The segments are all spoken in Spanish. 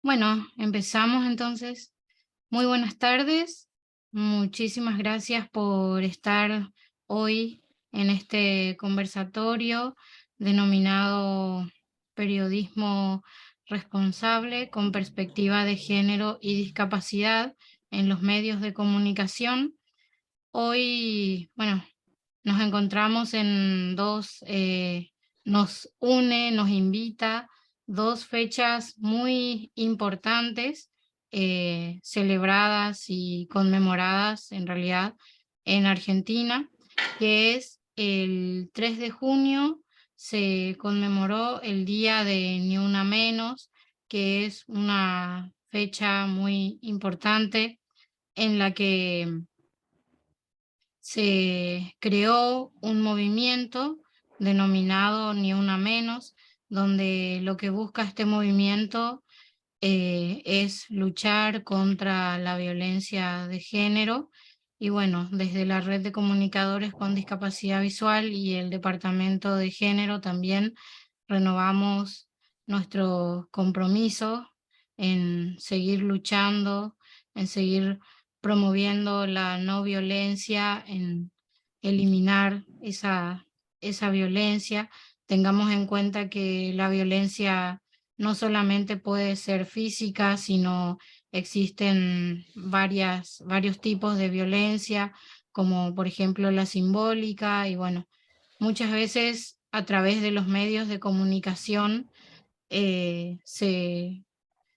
Bueno, empezamos entonces. Muy buenas tardes. Muchísimas gracias por estar hoy en este conversatorio denominado Periodismo Responsable con Perspectiva de Género y Discapacidad en los medios de comunicación. Hoy, bueno, nos encontramos en nos une, nos invita dos fechas muy importantes, celebradas y conmemoradas en realidad en Argentina, que es el 3 de junio se conmemoró el Día de Ni Una Menos, que es una fecha muy importante en la que se creó un movimiento denominado Ni Una Menos, donde lo que busca este movimiento es luchar contra la violencia de género. Y bueno, desde la Red de Comunicadores con Discapacidad Visual y el Departamento de Género también renovamos nuestro compromiso en seguir luchando, en seguir promoviendo la no violencia, en eliminar esa violencia. Tengamos en cuenta que la violencia no solamente puede ser física, sino existen varios tipos de violencia, como por ejemplo la simbólica, y bueno, muchas veces a través de los medios de comunicación eh, se,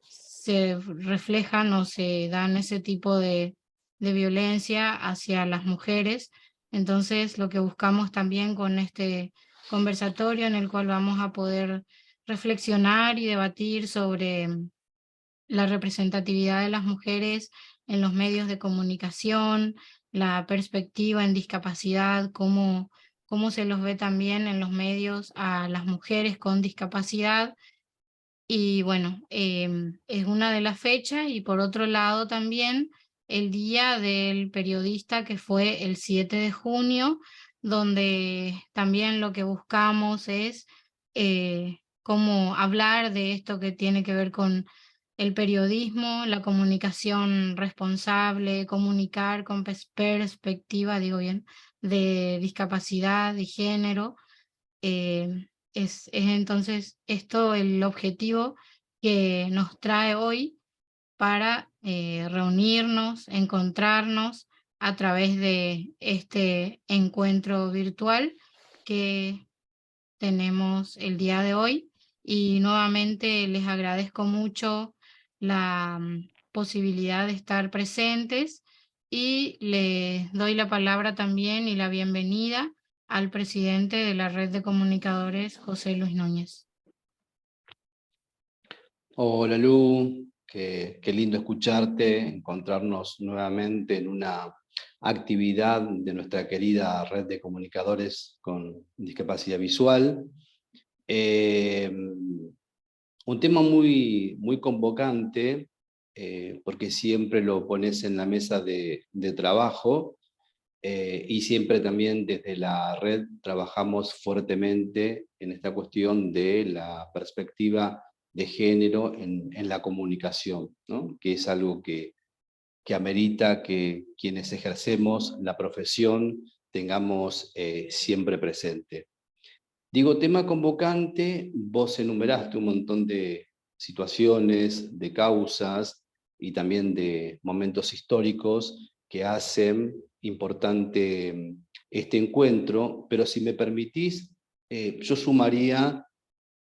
se reflejan o se dan ese tipo de violencia hacia las mujeres. Entonces, lo que buscamos también con este conversatorio en el cual vamos a poder reflexionar y debatir sobre la representatividad de las mujeres en los medios de comunicación, la perspectiva en discapacidad, cómo se los ve también en los medios a las mujeres con discapacidad. Y bueno, es una de las fechas y por otro lado también el Día del Periodista, que fue el 7 de junio, donde también lo que buscamos es cómo hablar de esto que tiene que ver con el periodismo, la comunicación responsable, comunicar con perspectiva, digo bien, de discapacidad y género. Es entonces esto el objetivo que nos trae hoy para reunirnos, encontrarnos a través de este encuentro virtual que tenemos el día de hoy. Y nuevamente les agradezco mucho la posibilidad de estar presentes y les doy la palabra también y la bienvenida al presidente de la Red de Comunicadores, José Luis Núñez. Hola Lu, qué lindo escucharte, encontrarnos nuevamente en una actividad de nuestra querida red de comunicadores con discapacidad visual. Eh, un tema muy convocante, porque siempre lo pones en la mesa de trabajo, y siempre también desde la red trabajamos fuertemente en esta cuestión de la perspectiva de género en la comunicación, ¿no? Que es algo que amerita que quienes ejercemos la profesión tengamos siempre presente. Digo, tema convocante, vos enumeraste un montón de situaciones, de causas y también de momentos históricos que hacen importante este encuentro, pero si me permitís, yo sumaría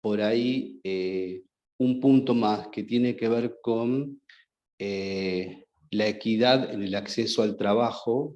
por ahí un punto más que tiene que ver con la equidad en el acceso al trabajo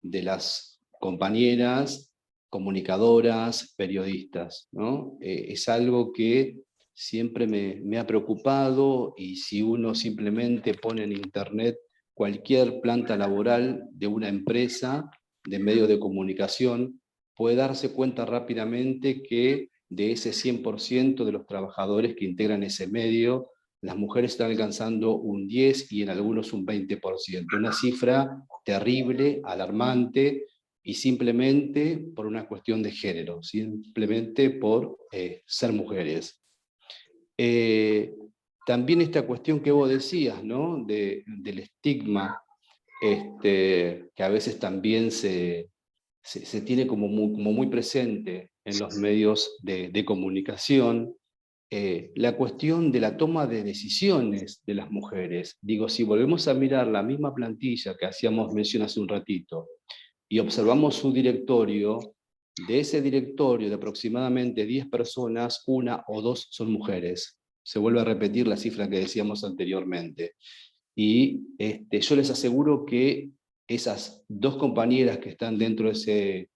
de las compañeras, comunicadoras, periodistas, ¿no? Es algo que siempre me ha preocupado, y si uno simplemente pone en internet cualquier planta laboral de una empresa de medios de comunicación, puede darse cuenta rápidamente que de ese 100% de los trabajadores que integran ese medio, las mujeres están alcanzando un 10 y en algunos un 20%. Una cifra terrible, alarmante, y simplemente por una cuestión de género, simplemente por ser mujeres. Eh, también esta cuestión que vos decías, ¿no? Del estigma, que a veces también se tiene como muy presente en los medios de comunicación, la cuestión de la toma de decisiones de las mujeres. Digo, si volvemos a mirar la misma plantilla que hacíamos mención hace un ratito y observamos su directorio, de ese directorio de aproximadamente 10 personas, una o dos son mujeres. Se vuelve a repetir la cifra que decíamos anteriormente. Y yo les aseguro que esas dos compañeras que están dentro de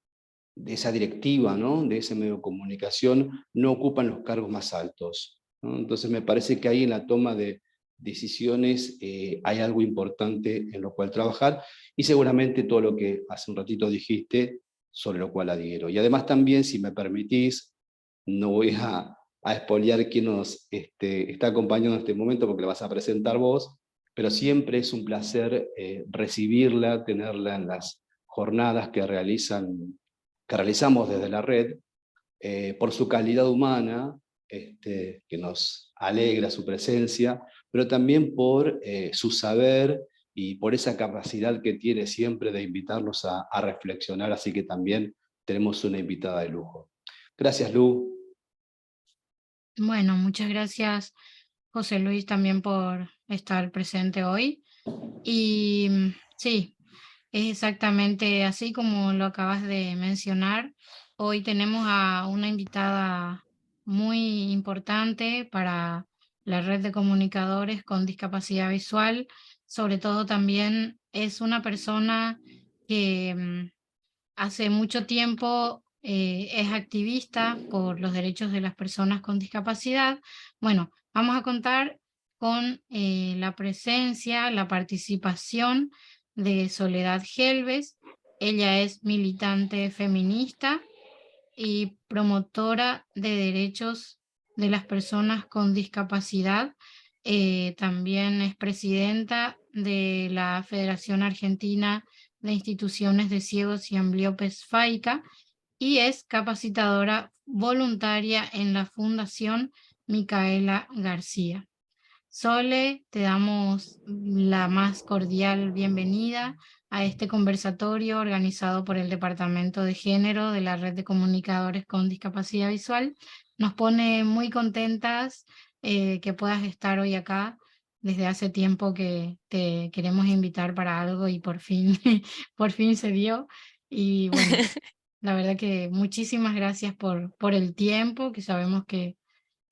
esa directiva, ¿no? De ese medio de comunicación, no ocupan los cargos más altos, ¿no? Entonces me parece que ahí en la toma de decisiones hay algo importante en lo cual trabajar y seguramente todo lo que hace un ratito dijiste, sobre lo cual adhiero. Y además también, si me permitís, no voy a espolear quién nos está acompañando en este momento porque la vas a presentar vos, pero siempre es un placer recibirla, tenerla en las jornadas que realizamos desde la red, por su calidad humana, que nos alegra su presencia, pero también por su saber y por esa capacidad que tiene siempre de invitarnos a reflexionar, así que también tenemos una invitada de lujo. Gracias, Lu. Bueno, muchas gracias, José Luis, también por estar presente hoy. Y sí, es exactamente así como lo acabas de mencionar. Hoy tenemos a una invitada muy importante para la red de comunicadores con discapacidad visual. Sobre todo también es una persona que hace mucho tiempo es activista por los derechos de las personas con discapacidad. Bueno, vamos a contar con la presencia, la participación de Soledad Gelbes. Ella es militante feminista y promotora de derechos de las personas con discapacidad. También es presidenta de la Federación Argentina de Instituciones de Ciegos y Ambliopes FAICA y es capacitadora voluntaria en la Fundación Micaela García. Sole, te damos la más cordial bienvenida a este conversatorio organizado por el Departamento de Género de la Red de Comunicadores con Discapacidad Visual. Nos pone muy contentas que puedas estar hoy acá. Desde hace tiempo que te queremos invitar para algo y por fin, por fin se dio. Y bueno, la verdad que muchísimas gracias por el tiempo, que sabemos que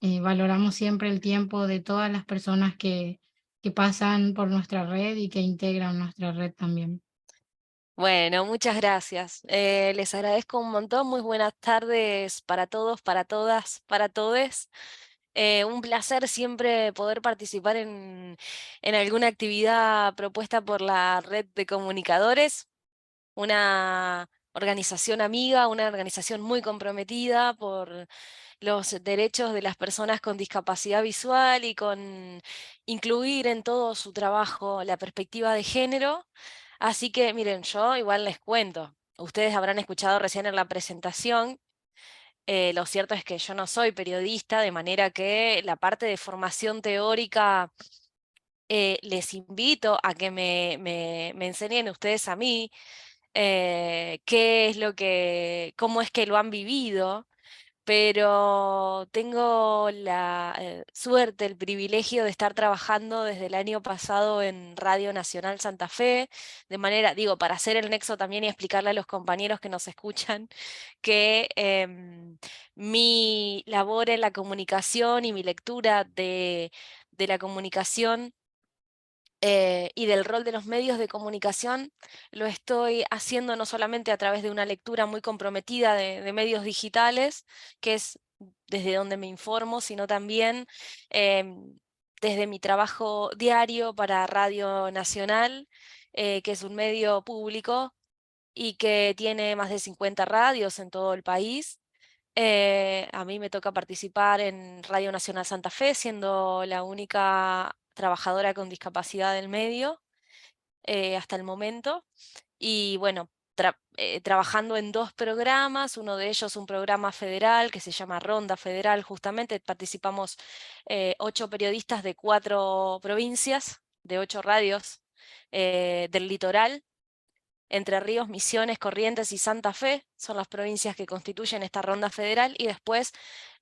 valoramos siempre el tiempo de todas las personas que pasan por nuestra red y que integran nuestra red también. Bueno, muchas gracias. Les agradezco un montón. Muy buenas tardes para todos, para todas, para todes. Un placer siempre poder participar en alguna actividad propuesta por la red de comunicadores, una organización amiga, una organización muy comprometida por los derechos de las personas con discapacidad visual y con incluir en todo su trabajo la perspectiva de género. Así que miren, yo igual les cuento. Ustedes habrán escuchado recién en la presentación. Lo cierto es que yo no soy periodista, de manera que la parte de formación teórica les invito a que me enseñen ustedes a mí qué es lo cómo es que lo han vivido, pero tengo la suerte, el privilegio de estar trabajando desde el año pasado en Radio Nacional Santa Fe, de manera, digo, para hacer el nexo también y explicarle a los compañeros que nos escuchan que mi labor en la comunicación y mi lectura de la comunicación y del rol de los medios de comunicación lo estoy haciendo no solamente a través de una lectura muy comprometida de medios digitales, que es desde donde me informo, sino también desde mi trabajo diario para Radio Nacional, que es un medio público y que tiene más de 50 radios en todo el país. A mí me toca participar en Radio Nacional Santa Fe, siendo la única trabajadora con discapacidad del medio hasta el momento. Y bueno, trabajando en 2 programas, uno de ellos un programa federal que se llama Ronda Federal, justamente participamos 8 periodistas de 4 provincias, de 8 radios del litoral. Entre Ríos, Misiones, Corrientes y Santa Fe son las provincias que constituyen esta ronda federal, y después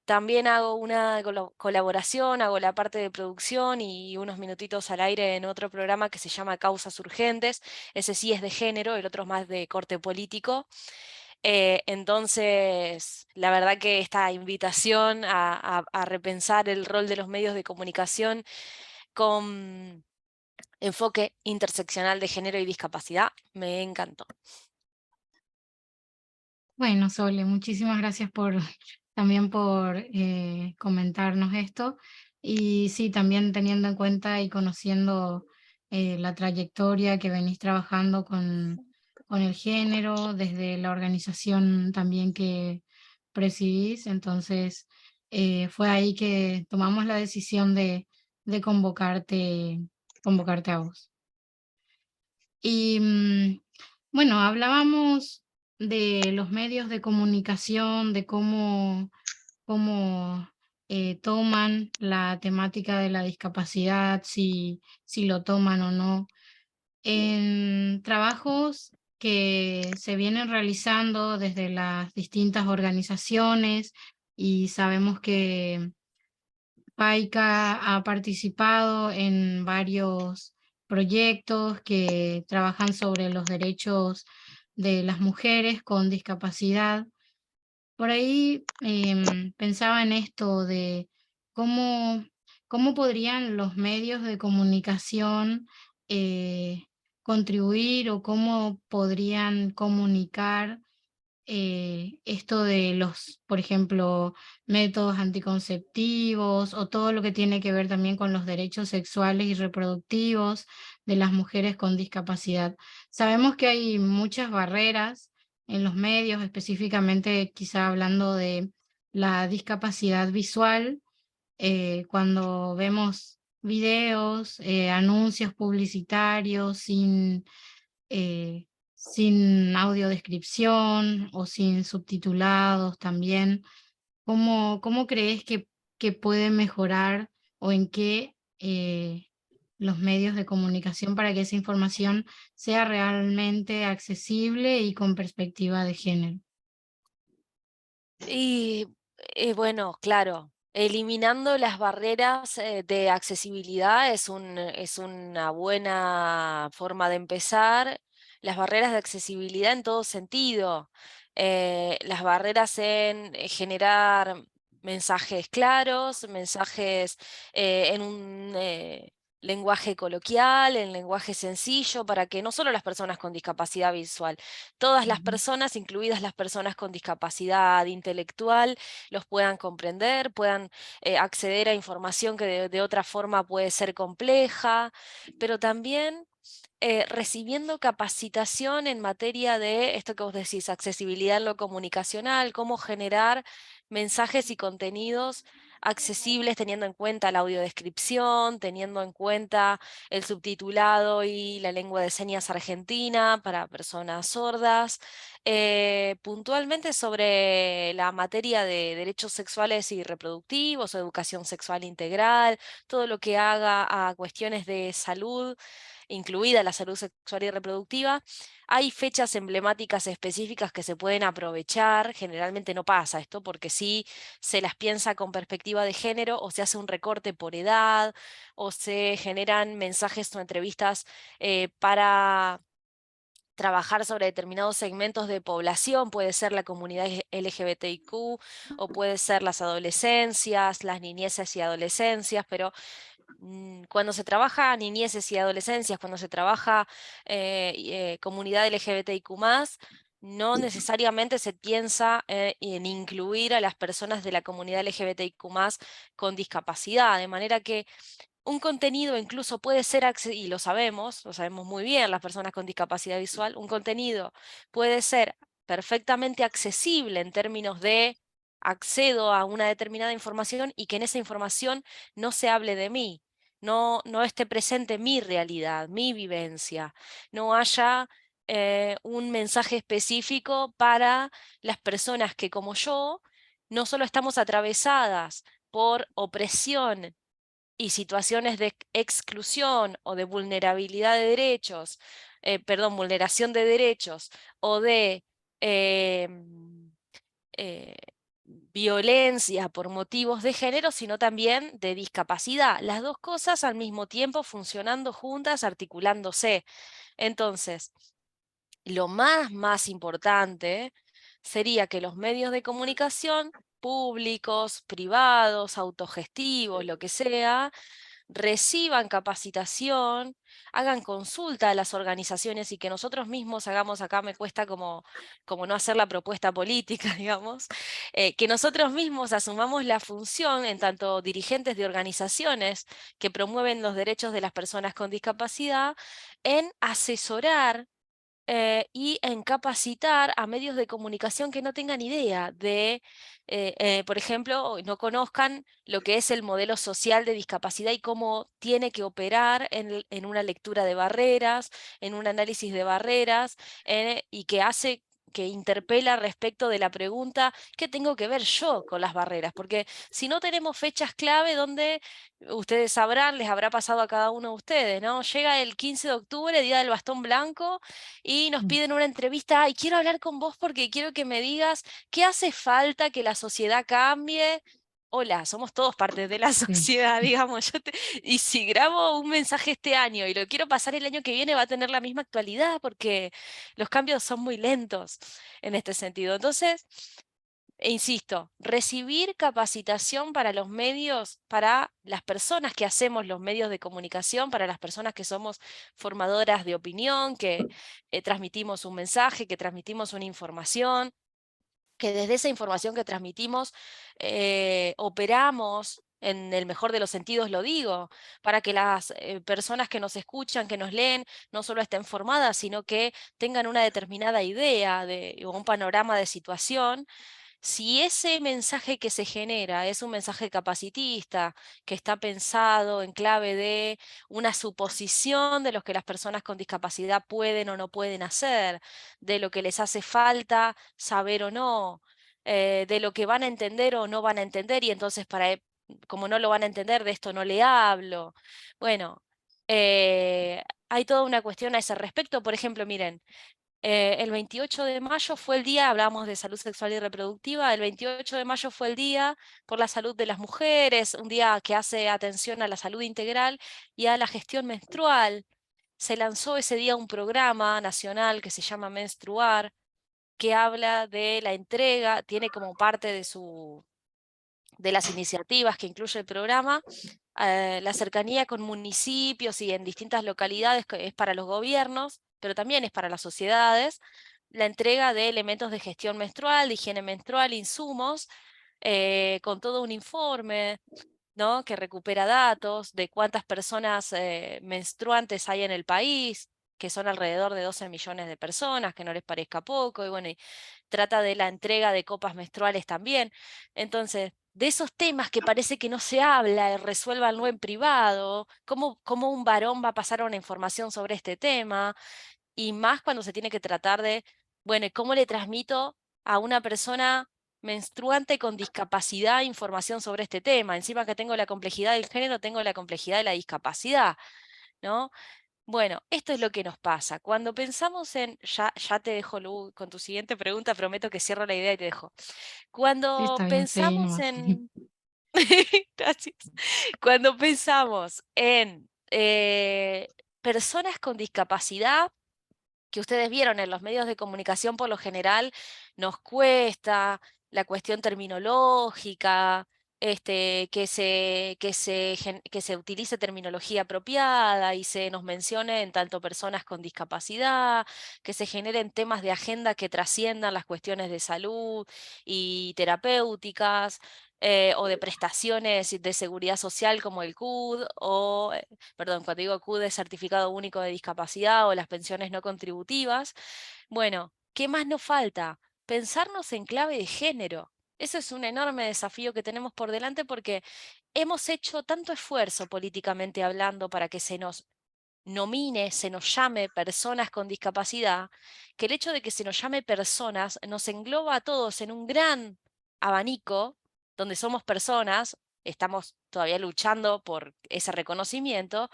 también hago una colaboración, hago la parte de producción y unos minutitos al aire en otro programa que se llama Causas Urgentes. Ese sí es de género, el otro es más de corte político. Entonces, la verdad que esta invitación a repensar el rol de los medios de comunicación con enfoque interseccional de género y discapacidad me encantó. Bueno, Sole, muchísimas gracias también por comentarnos esto. Y sí, también teniendo en cuenta y conociendo la trayectoria que venís trabajando con el género, desde la organización también que presidís, entonces fue ahí que tomamos la decisión de convocarte a vos. Y bueno, hablábamos de los medios de comunicación, de cómo toman la temática de la discapacidad, si lo toman o no. En trabajos que se vienen realizando desde las distintas organizaciones, y sabemos que PAICA ha participado en varios proyectos que trabajan sobre los derechos de las mujeres con discapacidad. Por ahí pensaba en esto de cómo, cómo podrían los medios de comunicación contribuir, o cómo podrían comunicar esto de los, por ejemplo, métodos anticonceptivos, o todo lo que tiene que ver también con los derechos sexuales y reproductivos de las mujeres con discapacidad. Sabemos que hay muchas barreras en los medios, específicamente quizá hablando de la discapacidad visual, cuando vemos videos, anuncios publicitarios eh, sin audiodescripción o sin subtitulados también. ¿Cómo crees que puede mejorar, o en qué los medios de comunicación, para que esa información sea realmente accesible y con perspectiva de género? Y bueno, claro, eliminando las barreras de accesibilidad es una buena forma de empezar. Las barreras de accesibilidad en todo sentido. Las barreras en generar mensajes claros, mensajes en un lenguaje coloquial, en lenguaje sencillo, para que no solo las personas con discapacidad visual, todas las Ujú. personas, incluidas las personas con discapacidad intelectual, los puedan comprender, puedan acceder a información que de otra forma puede ser compleja, pero también recibiendo capacitación en materia de esto que vos decís, accesibilidad en lo comunicacional, cómo generar mensajes y contenidos accesibles teniendo en cuenta la audiodescripción, teniendo en cuenta el subtitulado y la lengua de señas argentina para personas sordas. Puntualmente sobre la materia de derechos sexuales y reproductivos, o educación sexual integral, todo lo que haga a cuestiones de salud, incluida la salud sexual y reproductiva. Hay fechas emblemáticas específicas que se pueden aprovechar. Generalmente no pasa esto, porque sí se las piensa con perspectiva de género, o se hace un recorte por edad, o se generan mensajes o entrevistas para trabajar sobre determinados segmentos de población. Puede ser la comunidad LGBTIQ, o puede ser las adolescencias, las niñeces y adolescencias, pero cuando se trabaja niñeces y adolescencias, cuando se trabaja comunidad LGBTIQ+, no necesariamente se piensa en incluir a las personas de la comunidad LGBTIQ+ con discapacidad, de manera que un contenido incluso puede ser, y lo sabemos muy bien las personas con discapacidad visual, un contenido puede ser perfectamente accesible en términos de accedo a una determinada información, y que en esa información no se hable de mí, no esté presente mi realidad, mi vivencia, no haya un mensaje específico para las personas que, como yo, no solo estamos atravesadas por opresión y situaciones de exclusión o de vulnerabilidad de derechos, perdón, vulneración de derechos o de eh, violencia por motivos de género, sino también de discapacidad. Las dos cosas al mismo tiempo funcionando juntas, articulándose. Entonces, lo más importante sería que los medios de comunicación públicos, privados, autogestivos, lo que sea, reciban capacitación, hagan consulta a las organizaciones y que nosotros mismos hagamos, acá me cuesta como no hacer la propuesta política, digamos, que nosotros mismos asumamos la función en tanto dirigentes de organizaciones que promueven los derechos de las personas con discapacidad en asesorar y en capacitar a medios de comunicación que no tengan idea de, por ejemplo, no conozcan lo que es el modelo social de discapacidad y cómo tiene que operar en una lectura de barreras, en un análisis de barreras, y que interpela respecto de la pregunta, ¿qué tengo que ver yo con las barreras? Porque si no tenemos fechas clave donde ustedes sabrán, les habrá pasado a cada uno de ustedes, ¿no? Llega el 15 de octubre, Día del Bastón Blanco, y nos Mm. piden una entrevista y quiero hablar con vos porque quiero que me digas qué hace falta que la sociedad cambie. Hola, somos todos parte de la Sí, sociedad, digamos. Y si grabo un mensaje este año y lo quiero pasar el año que viene, va a tener la misma actualidad porque los cambios son muy lentos en este sentido. Entonces, insisto, recibir capacitación para los medios, para las personas que hacemos los medios de comunicación, para las personas que somos formadoras de opinión, que transmitimos un mensaje, que transmitimos una información, que desde esa información que transmitimos operamos, en el mejor de los sentidos lo digo, para que las personas que nos escuchan, que nos leen, no solo estén formadas, sino que tengan una determinada idea o un panorama de situación. Si ese mensaje que se genera es un mensaje capacitista, que está pensado en clave de una suposición de lo que las personas con discapacidad pueden o no pueden hacer, de lo que les hace falta saber o no, de lo que van a entender o no van a entender, y entonces como no lo van a entender, de esto no le hablo. Bueno, hay toda una cuestión a ese respecto. Por ejemplo, miren, el 28 de mayo fue el día, hablábamos de salud sexual y reproductiva, el 28 de mayo fue el día por la salud de las mujeres, un día que hace atención a la salud integral y a la gestión menstrual. Se lanzó ese día un programa nacional que se llama Menstruar, que habla de la entrega, tiene como parte de las iniciativas que incluye el programa, la cercanía con municipios y en distintas localidades, que es para los gobiernos, pero también es para las sociedades, la entrega de elementos de gestión menstrual, de higiene menstrual, insumos, con todo un informe, ¿no? Que recupera datos de cuántas personas menstruantes hay en el país, que son alrededor de 12 millones de personas, que no les parezca poco, y bueno, y trata de la entrega de copas menstruales también. Entonces, de esos temas que parece que no se habla, resuélvanlo en privado, cómo un varón va a pasar una información sobre este tema, y más cuando se tiene que tratar de, bueno, ¿y cómo le transmito a una persona menstruante con discapacidad información sobre este tema? Encima que tengo la complejidad del género, tengo la complejidad de la discapacidad, ¿no? Bueno, esto es lo que nos pasa. Cuando pensamos en, ya te dejo, Lu, con tu siguiente pregunta, prometo que cierro la idea y te dejo. sí, Cuando está bien, seguí pensamos nomás. en, gracias. Cuando pensamos en personas con discapacidad, que ustedes vieron en los medios de comunicación por lo general, nos cuesta la cuestión terminológica, que se utilice terminología apropiada y se nos mencione en tanto personas con discapacidad, que se generen temas de agenda que trasciendan las cuestiones de salud y terapéuticas, o de prestaciones de seguridad social como el CUD, o perdón, cuando digo CUD es Certificado Único de Discapacidad, o las pensiones no contributivas. Bueno, ¿qué más nos falta? Pensarnos en clave de género. Eso es un enorme desafío que tenemos por delante porque hemos hecho tanto esfuerzo políticamente hablando para que se nos nomine, se nos llame personas con discapacidad, que el hecho de que se nos llame personas nos engloba a todos en un gran abanico donde somos personas, estamos todavía luchando por ese reconocimiento,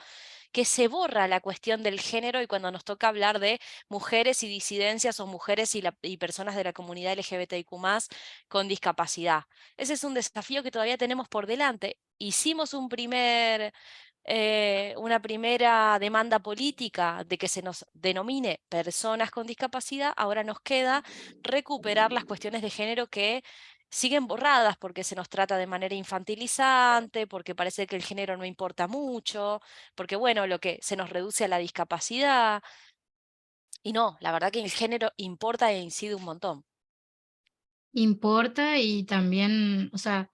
que se borra la cuestión del género y cuando nos toca hablar de mujeres y disidencias o mujeres y personas de la comunidad LGBTIQ+ con discapacidad. Ese es un desafío que todavía tenemos por delante. Hicimos una primera demanda política de que se nos denomine personas con discapacidad, ahora nos queda recuperar las cuestiones de género que siguen borradas porque se nos trata de manera infantilizante, porque parece que el género no importa mucho, porque bueno, lo que se nos reduce a la discapacidad. Y no, la verdad que el género importa e incide un montón. Importa y también, o sea,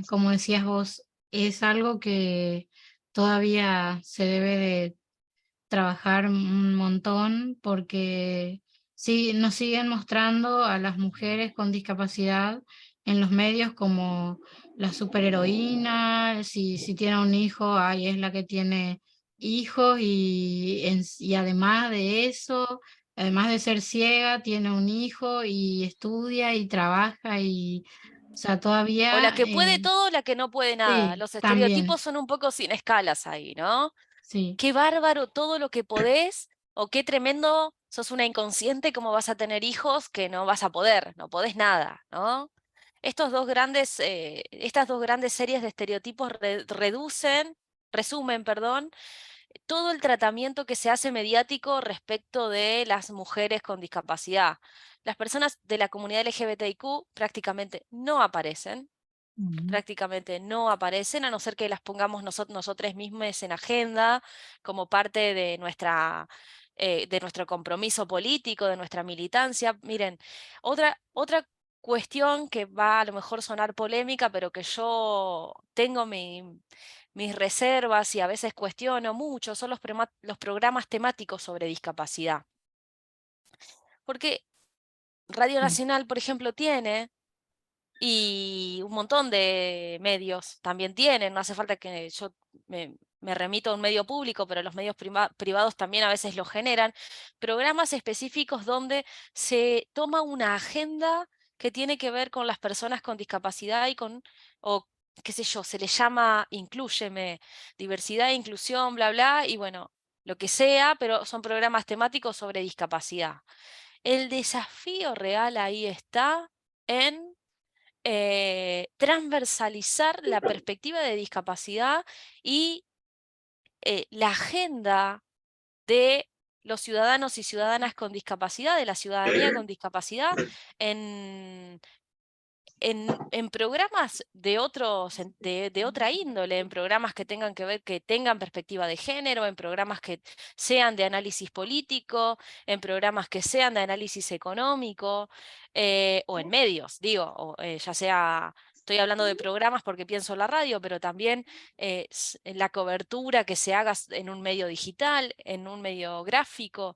como decías vos, es algo que todavía se debe de trabajar un montón porque sí, nos siguen mostrando a las mujeres con discapacidad en los medios como la superheroína, si tiene un hijo, ay, es la que tiene hijos y además de eso, además de ser ciega, tiene un hijo y estudia y trabaja y, o sea, O la todavía, que puede todo, la que no puede nada. sí, Los estereotipos también, son un poco sin escalas ahí, ¿no? sí. Qué bárbaro todo lo que podés, o qué tremendo, sos una inconsciente, cómo vas a tener hijos que no vas a poder, no podés nada, ¿no? Estas dos grandes series de estereotipos resumen, perdón, todo el tratamiento que se hace mediático respecto de las mujeres con discapacidad. Las personas de la comunidad LGBTIQ Mm. prácticamente no aparecen, a no ser que las pongamos nosotros mismos en agenda como parte de nuestro compromiso político, de nuestra militancia. Miren, otra cuestión que va a lo mejor sonar polémica, pero que yo tengo mis reservas y a veces cuestiono mucho, son los programas temáticos sobre discapacidad. Porque Radio Sí. Nacional, por ejemplo, tiene y un montón de medios también tienen, no hace falta que yo me remito a un medio público, pero los medios privados también a veces lo generan, programas específicos donde se toma una agenda que tiene que ver con las personas con discapacidad o qué sé yo, se le llama inclúyeme, diversidad, inclusión, bla, bla, y bueno, lo que sea, pero son programas temáticos sobre discapacidad. El desafío real ahí está en transversalizar la perspectiva de discapacidad y la agenda de los ciudadanos y ciudadanas con discapacidad, de la ciudadanía con discapacidad, en, en programas de otra índole, en programas que tengan que ver, que tengan perspectiva de género, en programas que sean de análisis político, en programas que sean de análisis económico, o en medios, digo, ya sea. Estoy hablando de programas porque pienso en la radio, pero también en la cobertura que se haga en un medio digital, en un medio gráfico,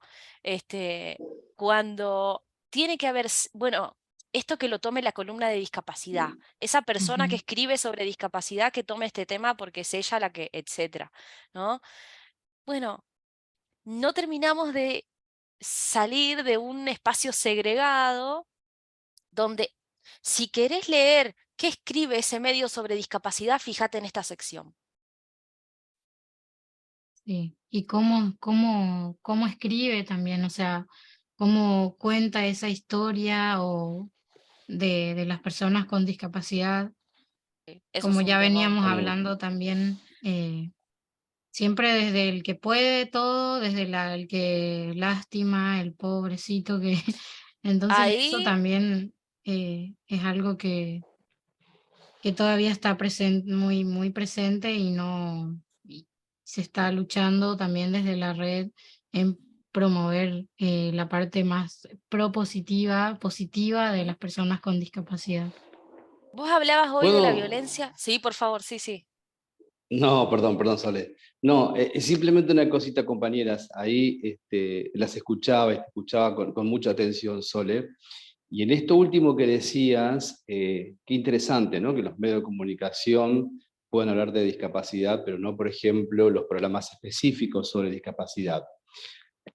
cuando tiene que haber, bueno, esto que lo tome la columna de discapacidad, esa persona que Ujú. escribe sobre discapacidad que tome este tema porque es ella la que, etcétera, ¿no? Bueno, no terminamos de salir de un espacio segregado donde si querés leer qué escribe ese medio sobre discapacidad, fíjate en esta sección. Sí, y cómo escribe también, o sea, cómo cuenta esa historia o de las personas con discapacidad, Eso como es un ya temón. veníamos hablando también, siempre desde el que puede todo, desde el que lástima, el pobrecito que, entonces eso Ahí también es algo que todavía está presente, muy, muy presente y no y se está luchando también desde la red en promover la parte más propositiva, positiva de las personas con discapacidad. vos hablabas hoy de la ¿Puedo? violencia. Sí, por favor, sí, sí. No, perdón, Sole. No, simplemente una cosita, compañeras. Ahí las escuchaba, escuchaba con mucha atención, Sole. Y en esto último que decías, qué interesante, ¿no? Que los medios de comunicación pueden hablar de discapacidad, pero no, por ejemplo, los programas específicos sobre discapacidad.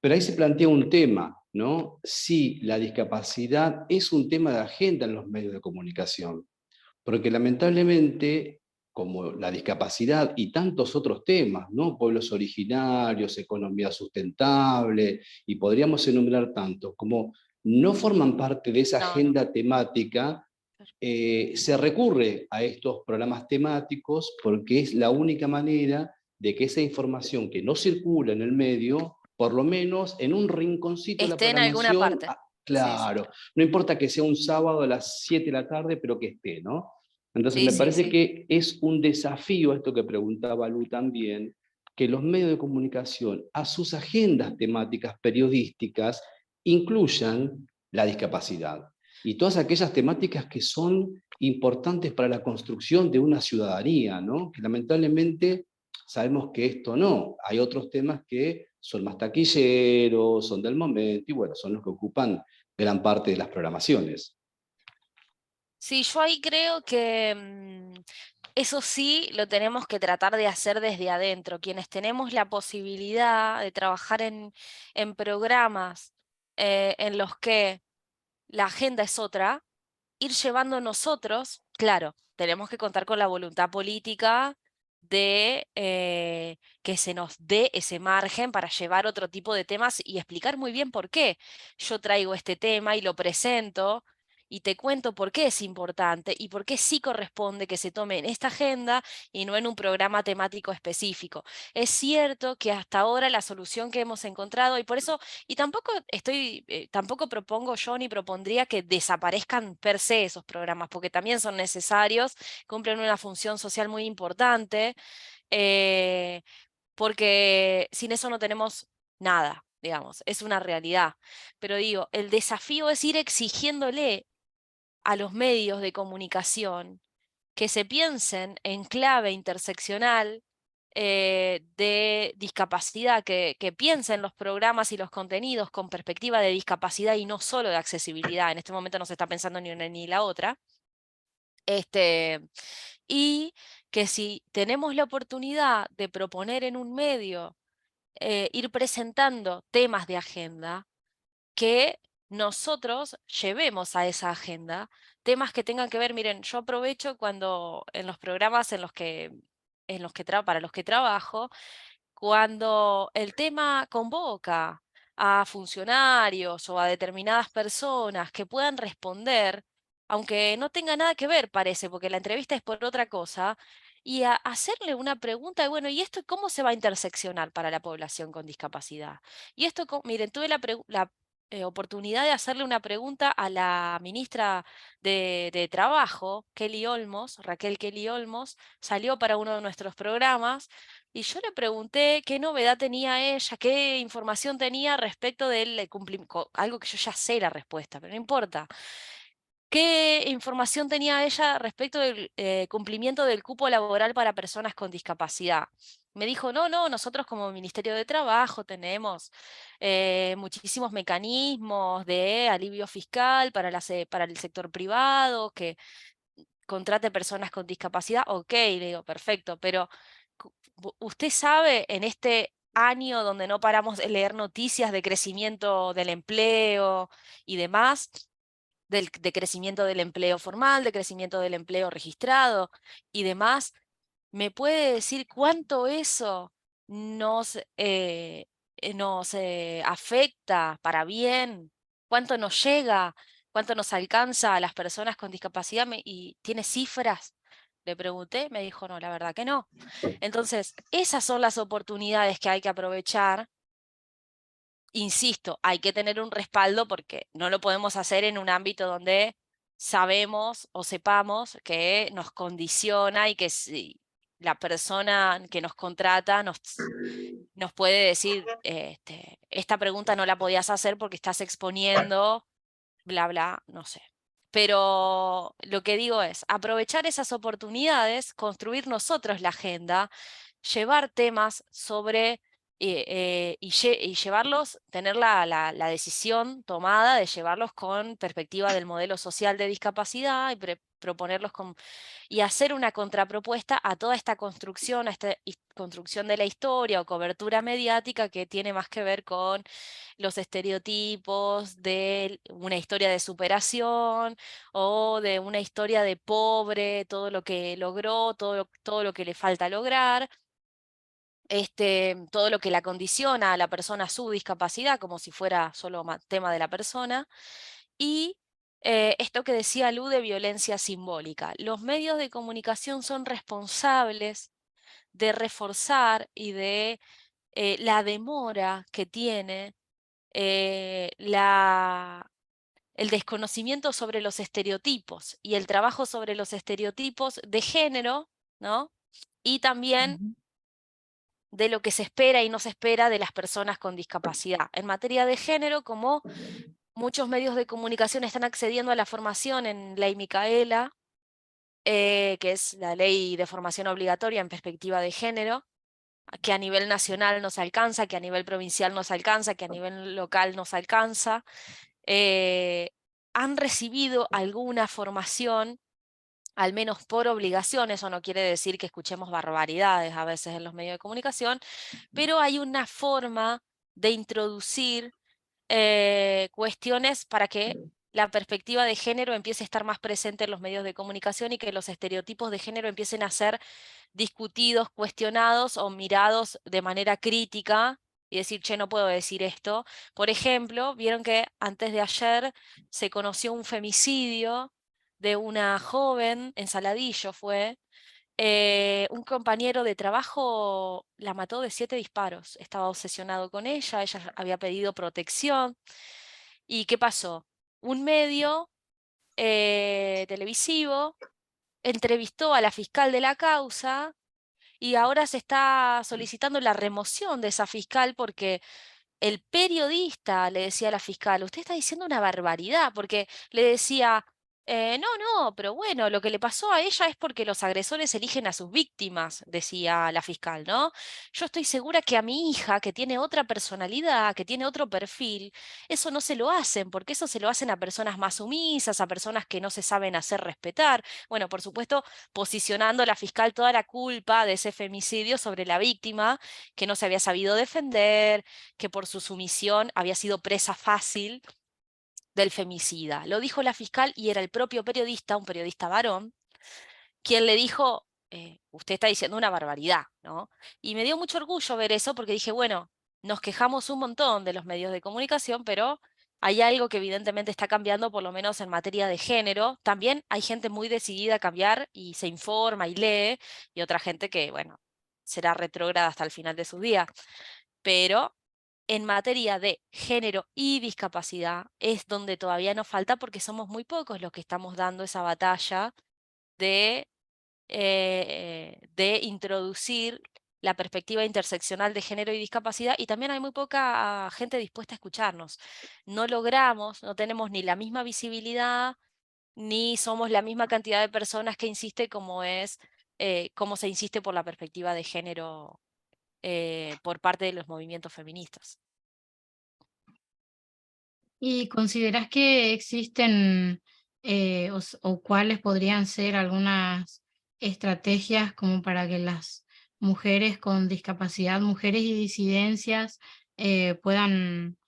Pero ahí se plantea un tema, ¿no? Si la discapacidad es un tema de agenda en los medios de comunicación, porque lamentablemente, como la discapacidad y tantos otros temas, ¿no? Pueblos originarios, economía sustentable, y podríamos enumerar tantos, como no forman parte de esa No, no. agenda temática, se recurre a estos programas temáticos porque es la única manera de que esa información que no circula en el medio, por lo menos en un rinconcito de la Esté en alguna programación, parte. Sí, sí. claro, no importa que sea un sábado a las 7 de la tarde, pero que esté, ¿no? Entonces Sí, me sí, parece sí. que es un desafío, esto que preguntaba Lu también, que los medios de comunicación a sus agendas temáticas periodísticas incluyan la discapacidad y todas aquellas temáticas que son importantes para la construcción de una ciudadanía, ¿no? Que lamentablemente sabemos que esto no. Hay otros temas que son más taquilleros, son del momento, y bueno, son los que ocupan gran parte de las programaciones. Sí, yo ahí creo que eso sí lo tenemos que tratar de hacer desde adentro. Quienes tenemos la posibilidad de trabajar en programas en los que la agenda es otra, ir llevando nosotros, claro, tenemos que contar con la voluntad política de que se nos dé ese margen para llevar otro tipo de temas y explicar muy bien por qué yo traigo este tema y lo presento y te cuento por qué es importante y por qué sí corresponde que se tome en esta agenda y no en un programa temático específico. Es cierto que hasta ahora la solución que hemos encontrado, y por eso, y tampoco tampoco propongo yo ni propondría que desaparezcan per se esos programas, porque también son necesarios, cumplen una función social muy importante, eh, porque sin eso no tenemos nada, digamos, es una realidad. Pero digo, el desafío es ir exigiéndole a los medios de comunicación que se piensen en clave interseccional de discapacidad, que piensen los programas y los contenidos con perspectiva de discapacidad y no solo de accesibilidad. En este momento no se está pensando ni una ni la otra. Este, y que si tenemos la oportunidad de proponer en un medio, ir presentando temas de agenda, que nosotros llevemos a esa agenda temas que tengan que ver, miren, yo aprovecho cuando en los programas para los que trabajo, cuando el tema convoca a funcionarios o a determinadas personas que puedan responder, aunque no tenga nada que ver, parece, porque la entrevista es por otra cosa, y a hacerle una pregunta de, bueno, ¿y esto cómo se va a interseccionar para la población con discapacidad? Y esto, miren, tuve la oportunidad de hacerle una pregunta a la ministra de Trabajo, Kelly Olmos, Raquel Kelly Olmos, salió para uno de nuestros programas, y yo le pregunté qué novedad tenía ella, qué información tenía respecto del cumplimiento, algo que yo ya sé la respuesta, pero no importa. ¿Qué información tenía ella respecto del cumplimiento del cupo laboral para personas con discapacidad? Me dijo, no, no, nosotros como Ministerio de Trabajo tenemos muchísimos mecanismos de alivio fiscal para el sector privado, que contrate personas con discapacidad. Ok, le digo, perfecto, pero usted sabe en este año donde no paramos de leer noticias de crecimiento del empleo y demás, de crecimiento del empleo formal, de crecimiento del empleo registrado y demás, ¿me puede decir cuánto eso nos afecta para bien? ¿Cuánto nos llega? ¿Cuánto nos alcanza a las personas con discapacidad? ¿Y tiene cifras? Le pregunté, me dijo, no, la verdad que no. Entonces, esas son las oportunidades que hay que aprovechar. Insisto, hay que tener un respaldo porque no lo podemos hacer en un ámbito donde sabemos o sepamos que nos condiciona y que si la persona que nos contrata nos puede decir, esta pregunta no la podías hacer porque estás exponiendo, bla, bla, no sé. Pero lo que digo es, aprovechar esas oportunidades, construir nosotros la agenda, llevar temas sobre y llevarlos, tener la decisión tomada de llevarlos con perspectiva del modelo social de discapacidad y proponerlos y hacer una contrapropuesta a toda esta construcción, a esta construcción de la historia o cobertura mediática que tiene más que ver con los estereotipos de una historia de superación o de una historia de pobre, todo lo que logró, todo lo que le falta lograr, todo lo que la condiciona a la persona a su discapacidad, como si fuera solo tema de la persona. Y esto que decía Lu de violencia simbólica. Los medios de comunicación son responsables de reforzar y de la demora que tiene el desconocimiento sobre los estereotipos y el trabajo sobre los estereotipos de género, ¿no? Y también Ujú. de lo que se espera y no se espera de las personas con discapacidad. En materia de género, como muchos medios de comunicación están accediendo a la formación en Ley Micaela, que es la ley de formación obligatoria en perspectiva de género, que a nivel nacional nos alcanza, que a nivel provincial nos alcanza, que a nivel local nos alcanza, han recibido alguna formación, al menos por obligación. Eso no quiere decir que escuchemos barbaridades a veces en los medios de comunicación, pero hay una forma de introducir cuestiones para que la perspectiva de género empiece a estar más presente en los medios de comunicación y que los estereotipos de género empiecen a ser discutidos, cuestionados o mirados de manera crítica y decir, che, no puedo decir esto. Por ejemplo, vieron que antes de ayer se conoció un femicidio de una joven, en Saladillo fue, un compañero de trabajo la mató de 7 disparos. Estaba obsesionado con ella había pedido protección. ¿Y qué pasó? Un medio televisivo entrevistó a la fiscal de la causa y ahora se está solicitando la remoción de esa fiscal porque el periodista le decía a la fiscal, usted está diciendo una barbaridad, porque le decía, no, no, pero bueno, lo que le pasó a ella es porque los agresores eligen a sus víctimas, decía la fiscal, ¿no? Yo estoy segura que a mi hija, que tiene otra personalidad, que tiene otro perfil, eso no se lo hacen, porque eso se lo hacen a personas más sumisas, a personas que no se saben hacer respetar. Bueno, por supuesto, posicionando a la fiscal toda la culpa de ese femicidio sobre la víctima, que no se había sabido defender, que por su sumisión había sido presa fácil del femicida. Lo dijo la fiscal y era el propio periodista, un periodista varón, quien le dijo, usted está diciendo una barbaridad, ¿no? Y me dio mucho orgullo ver eso porque dije, bueno, nos quejamos un montón de los medios de comunicación, pero hay algo que evidentemente está cambiando, por lo menos en materia de género. También hay gente muy decidida a cambiar y se informa y lee, y otra gente que, bueno, será retrógrada hasta el final de sus días. Pero en materia de género y discapacidad es donde todavía nos falta porque somos muy pocos los que estamos dando esa batalla de introducir la perspectiva interseccional de género y discapacidad, y también hay muy poca gente dispuesta a escucharnos. No logramos, no tenemos ni la misma visibilidad, ni somos la misma cantidad de personas que insiste como se insiste por la perspectiva de género por parte de los movimientos feministas. ¿Y consideras que existen o cuáles podrían ser algunas estrategias como para que las mujeres con discapacidad, mujeres y disidencias puedan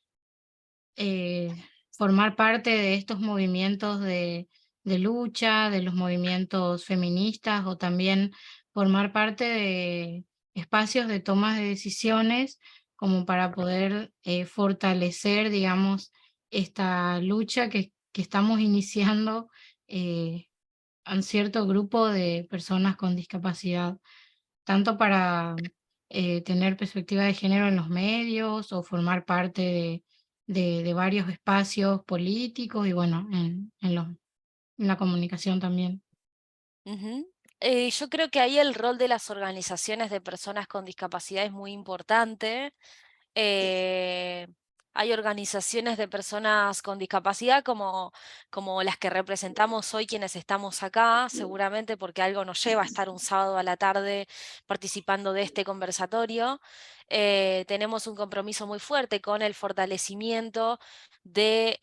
eh, formar parte de estos movimientos de lucha, de los movimientos feministas o también formar parte de espacios de tomas de decisiones como para poder fortalecer, digamos, esta lucha que estamos iniciando a un cierto grupo de personas con discapacidad, tanto para tener perspectiva de género en los medios o formar parte de varios espacios políticos y bueno, en la comunicación también. Ujú. Yo creo que ahí el rol de las organizaciones de personas con discapacidad es muy importante. Eh, Hay organizaciones de personas con discapacidad como las que representamos hoy quienes estamos acá, seguramente porque algo nos lleva a estar un sábado a la tarde participando de este conversatorio. tenemos un compromiso muy fuerte con el fortalecimiento del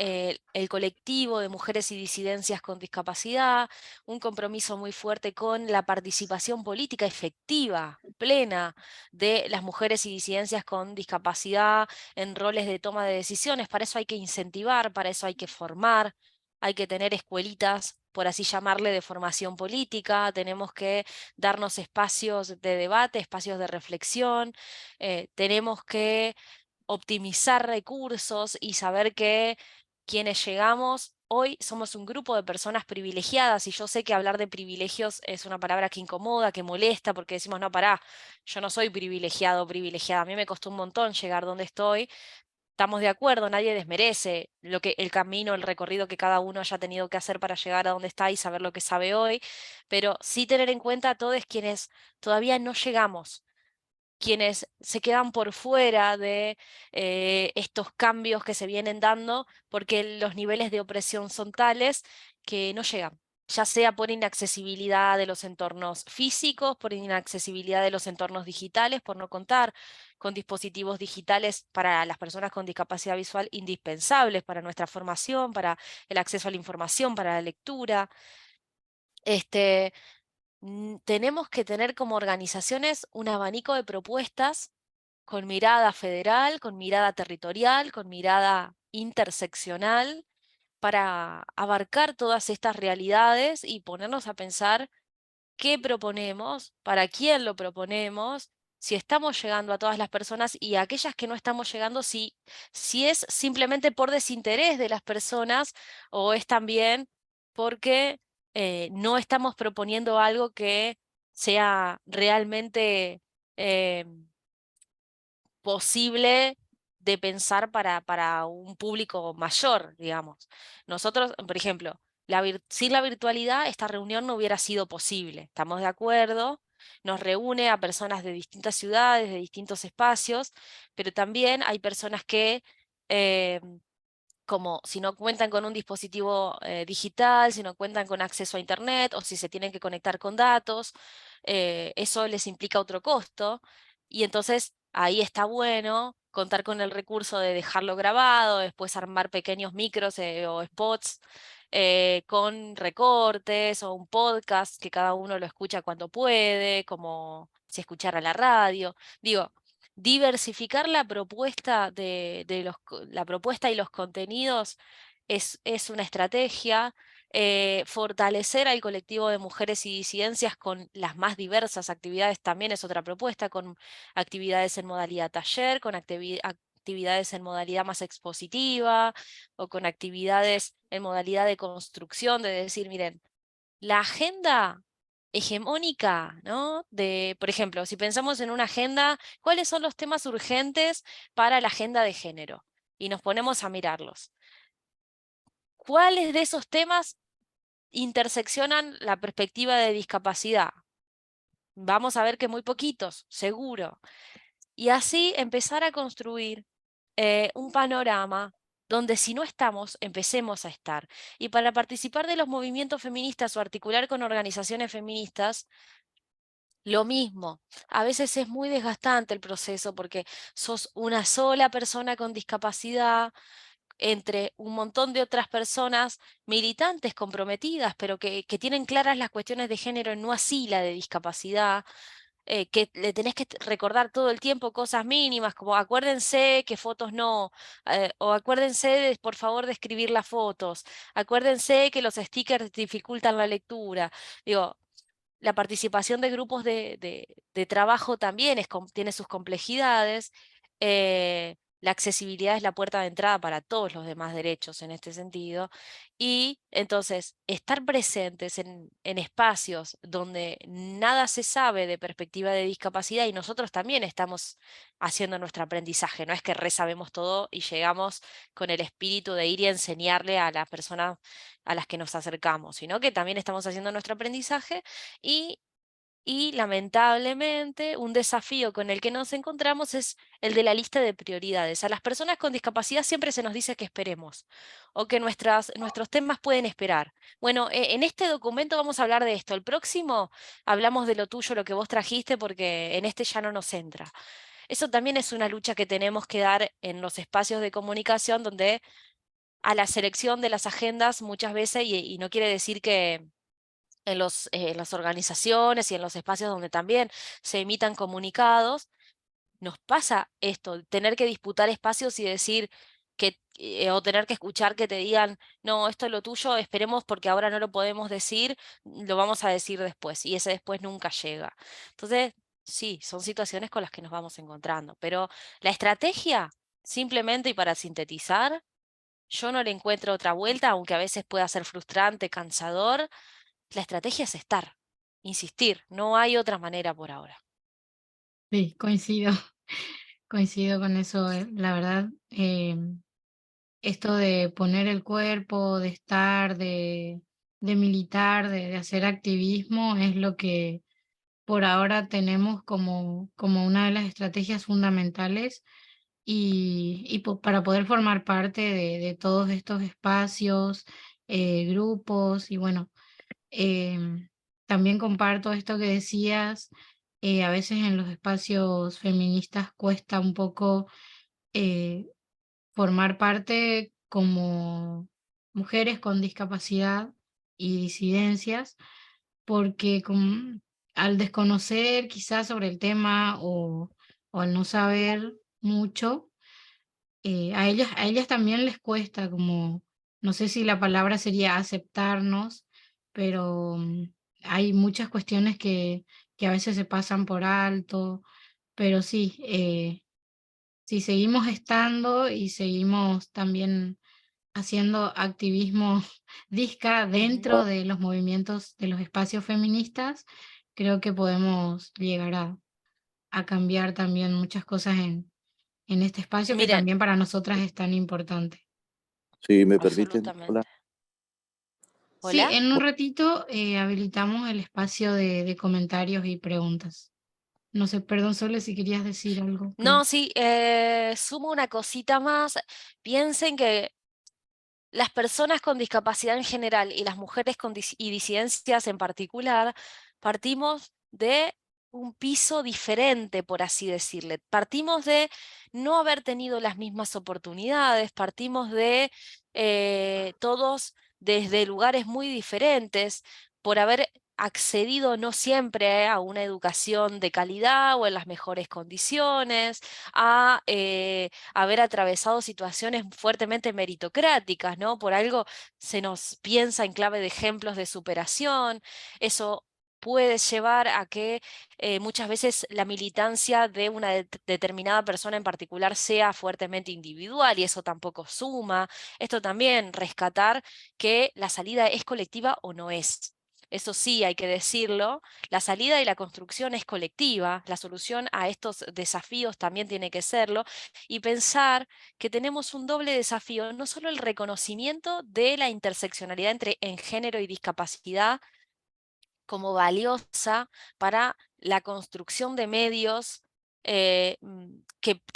el colectivo de mujeres y disidencias con discapacidad, un compromiso muy fuerte con la participación política efectiva, plena, de las mujeres y disidencias con discapacidad en roles de toma de decisiones. Para eso hay que incentivar, para eso hay que formar, hay que tener escuelitas, por así llamarle, de formación política, tenemos que darnos espacios de debate, espacios de reflexión, tenemos que optimizar recursos y saber que quienes llegamos hoy somos un grupo de personas privilegiadas, y yo sé que hablar de privilegios es una palabra que incomoda, que molesta, porque decimos, no, pará, yo no soy privilegiado o privilegiada, a mí me costó un montón llegar donde estoy. Estamos de acuerdo, nadie desmerece el camino, el recorrido que cada uno haya tenido que hacer para llegar a donde está y saber lo que sabe hoy, pero sí tener en cuenta a todos quienes todavía no llegamos, quienes se quedan por fuera de estos cambios que se vienen dando, porque los niveles de opresión son tales que no llegan, ya sea por inaccesibilidad de los entornos físicos, por inaccesibilidad de los entornos digitales, por no contar con dispositivos digitales para las personas con discapacidad visual indispensables para nuestra formación, para el acceso a la información, para la lectura. Tenemos que tener como organizaciones un abanico de propuestas con mirada federal, con mirada territorial, con mirada interseccional, para abarcar todas estas realidades y ponernos a pensar qué proponemos, para quién lo proponemos, si estamos llegando a todas las personas, y a aquellas que no estamos llegando, si es simplemente por desinterés de las personas o es también porque no estamos proponiendo algo que sea realmente eh, posible de pensar para un público mayor, digamos. Nosotros, por ejemplo, sin la virtualidad esta reunión no hubiera sido posible, ¿estamos de acuerdo? Nos reúne a personas de distintas ciudades, de distintos espacios, pero también hay personas que, eh, como si no cuentan con un dispositivo digital, si no cuentan con acceso a Internet o si se tienen que conectar con datos, eso les implica otro costo, y entonces ahí está bueno contar con el recurso de dejarlo grabado, después armar pequeños micros o spots con recortes o un podcast que cada uno lo escucha cuando puede, como si escuchara la radio. Digo, diversificar la propuesta la propuesta y los contenidos es una estrategia. Fortalecer al colectivo de mujeres y disidencias con las más diversas actividades también es otra propuesta, con actividades en modalidad taller, con actividades en modalidad más expositiva, o con actividades en modalidad de construcción, de decir, miren, la agenda hegemónica, ¿no? Por ejemplo, si pensamos en una agenda, ¿cuáles son los temas urgentes para la agenda de género? Y nos ponemos a mirarlos. ¿Cuáles de esos temas interseccionan la perspectiva de discapacidad? Vamos a ver que muy poquitos, seguro. Y así empezar a construir un panorama donde, si no estamos, empecemos a estar. Y para participar de los movimientos feministas o articular con organizaciones feministas, lo mismo. A veces es muy desgastante el proceso porque sos una sola persona con discapacidad entre un montón de otras personas militantes comprometidas, pero que tienen claras las cuestiones de género, no así la de discapacidad, que le tenés que recordar todo el tiempo cosas mínimas, como acuérdense que fotos no, o acuérdense, por favor, de escribir las fotos, acuérdense que los stickers dificultan la lectura. Digo, la participación de grupos de trabajo también tiene sus complejidades. La accesibilidad es la puerta de entrada para todos los demás derechos en este sentido. Y entonces, estar presentes en espacios donde nada se sabe de perspectiva de discapacidad, y nosotros también estamos haciendo nuestro aprendizaje. No es que resabemos todo y llegamos con el espíritu de ir y enseñarle a las personas a las que nos acercamos, sino que también estamos haciendo nuestro aprendizaje. y, y lamentablemente un desafío con el que nos encontramos es el de la lista de prioridades. A las personas con discapacidad siempre se nos dice que esperemos o que nuestros temas pueden esperar. Bueno, en este documento vamos a hablar de esto. El próximo hablamos de lo tuyo, lo que vos trajiste, porque en este ya no nos entra. Eso también es una lucha que tenemos que dar en los espacios de comunicación, donde a la selección de las agendas muchas veces, y no quiere decir que en las organizaciones y en los espacios donde también se emitan comunicados, nos pasa esto, tener que disputar espacios y decir o tener que escuchar que te digan, no, esto es lo tuyo, esperemos porque ahora no lo podemos decir, lo vamos a decir después, y ese después nunca llega. Entonces, sí, son situaciones con las que nos vamos encontrando, pero la estrategia, simplemente y para sintetizar, yo no le encuentro otra vuelta, aunque a veces pueda ser frustrante, cansador, la estrategia es estar, insistir, no hay otra manera por ahora. Sí, coincido, coincido con eso. La verdad, esto de poner el cuerpo, de estar, de militar, de hacer activismo, es lo que por ahora tenemos como una de las estrategias fundamentales para poder formar parte de todos estos espacios, grupos y bueno, también comparto esto que decías, a veces en los espacios feministas cuesta un poco eh, formar parte como mujeres con discapacidad y disidencias, porque al desconocer quizás sobre el tema o al no saber mucho, a ellas también les cuesta como, no sé si la palabra sería aceptarnos, pero hay muchas cuestiones que a veces se pasan por alto, pero sí, si seguimos estando y seguimos también haciendo activismo disca Ujú. dentro de los movimientos de los espacios feministas, creo que podemos llegar a cambiar también muchas cosas en este espacio que Miren, también para nosotras es tan importante. Si me permiten, hola. absolutamente. Sí, ¿Hola? en un ratito habilitamos el espacio de comentarios y preguntas. No sé, perdón, Sole, si querías decir algo, creo. No, sí, sumo una cosita más. Piensen que las personas con discapacidad en general y las mujeres con y disidencias en particular, partimos de un piso diferente, por así decirle. Partimos de no haber tenido las mismas oportunidades, partimos de todos desde lugares muy diferentes, por haber accedido no siempre a una educación de calidad o en las mejores condiciones, a haber atravesado situaciones fuertemente meritocráticas, ¿no? Por algo se nos piensa en clave de ejemplos de superación. Eso puede llevar a que muchas veces la militancia de una determinada persona en particular sea fuertemente individual y eso tampoco suma. Esto también, rescatar que la salida es colectiva o no es. Eso sí, hay que decirlo, la salida y la construcción es colectiva, la solución a estos desafíos también tiene que serlo, y pensar que tenemos un doble desafío, no solo el reconocimiento de la interseccionalidad en género y discapacidad como valiosa para la construcción de medios que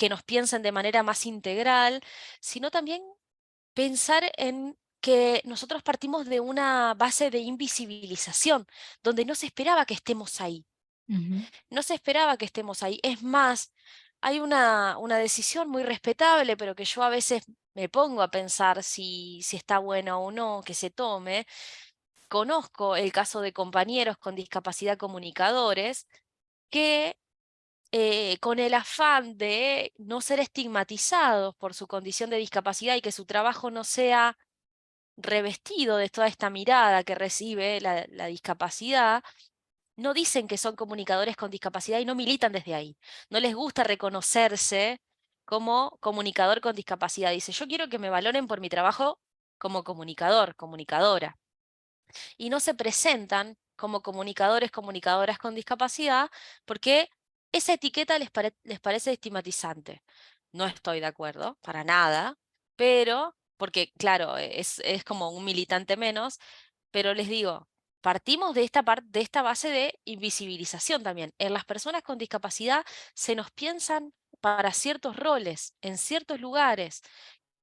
nos piensen de manera más integral, sino también pensar en que nosotros partimos de una base de invisibilización, donde no se esperaba que estemos ahí. Ujú, No se esperaba que estemos ahí. Es más, hay una decisión muy respetable, pero que yo a veces me pongo a pensar si está buena o no que se tome. Conozco el caso de compañeros con discapacidad comunicadores que con el afán de no ser estigmatizados por su condición de discapacidad y que su trabajo no sea revestido de toda esta mirada que recibe la discapacidad, no dicen que son comunicadores con discapacidad y no militan desde ahí. No les gusta reconocerse como comunicador con discapacidad. Dice, yo quiero que me valoren por mi trabajo como comunicador, comunicadora. Y no se presentan como comunicadores, comunicadoras con discapacidad porque esa etiqueta les parece estigmatizante. No estoy de acuerdo, para nada, pero, porque claro, es como un militante menos, pero les digo, partimos de de esta base de invisibilización también. En las personas con discapacidad se nos piensan para ciertos roles, en ciertos lugares.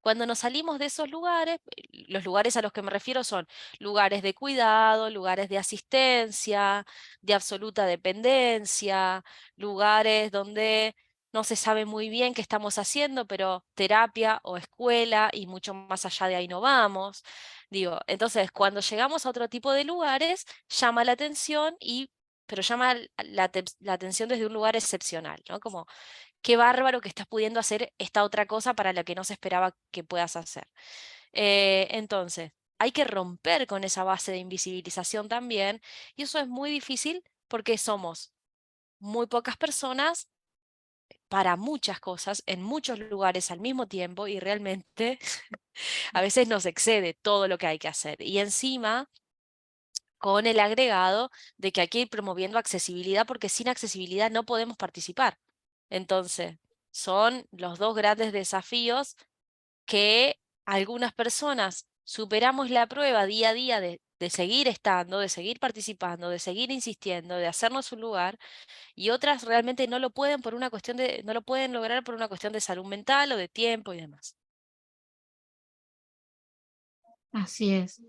Cuando nos salimos de esos lugares, los lugares a los que me refiero son lugares de cuidado, lugares de asistencia, de absoluta dependencia, lugares donde no se sabe muy bien qué estamos haciendo, pero terapia o escuela y mucho más allá de ahí no vamos. Digo, entonces cuando llegamos a otro tipo de lugares, llama la atención pero llama la atención desde un lugar excepcional, ¿no? Como, qué bárbaro que estás pudiendo hacer esta otra cosa para la que no se esperaba que puedas hacer. Entonces, hay que romper con esa base de invisibilización también, y eso es muy difícil porque somos muy pocas personas para muchas cosas, en muchos lugares al mismo tiempo, y realmente a veces nos excede todo lo que hay que hacer. Y encima, con el agregado de que hay que ir promoviendo accesibilidad, porque sin accesibilidad no podemos participar. Entonces, son los dos grandes desafíos que algunas personas superamos la prueba día a día de seguir estando, de seguir participando, de seguir insistiendo, de hacernos un lugar, y otras realmente no lo pueden por una cuestión no lo pueden lograr por una cuestión de salud mental o de tiempo y demás. Así es.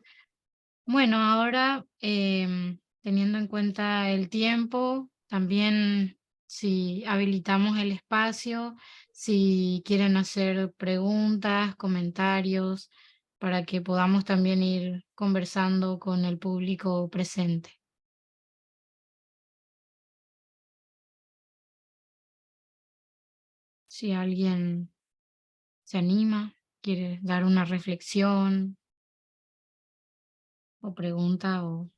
Bueno, ahora teniendo en cuenta el tiempo, también si habilitamos el espacio, si quieren hacer preguntas, comentarios, para que podamos también ir conversando con el público presente. Si alguien se anima, quiere dar una reflexión o pregunta o...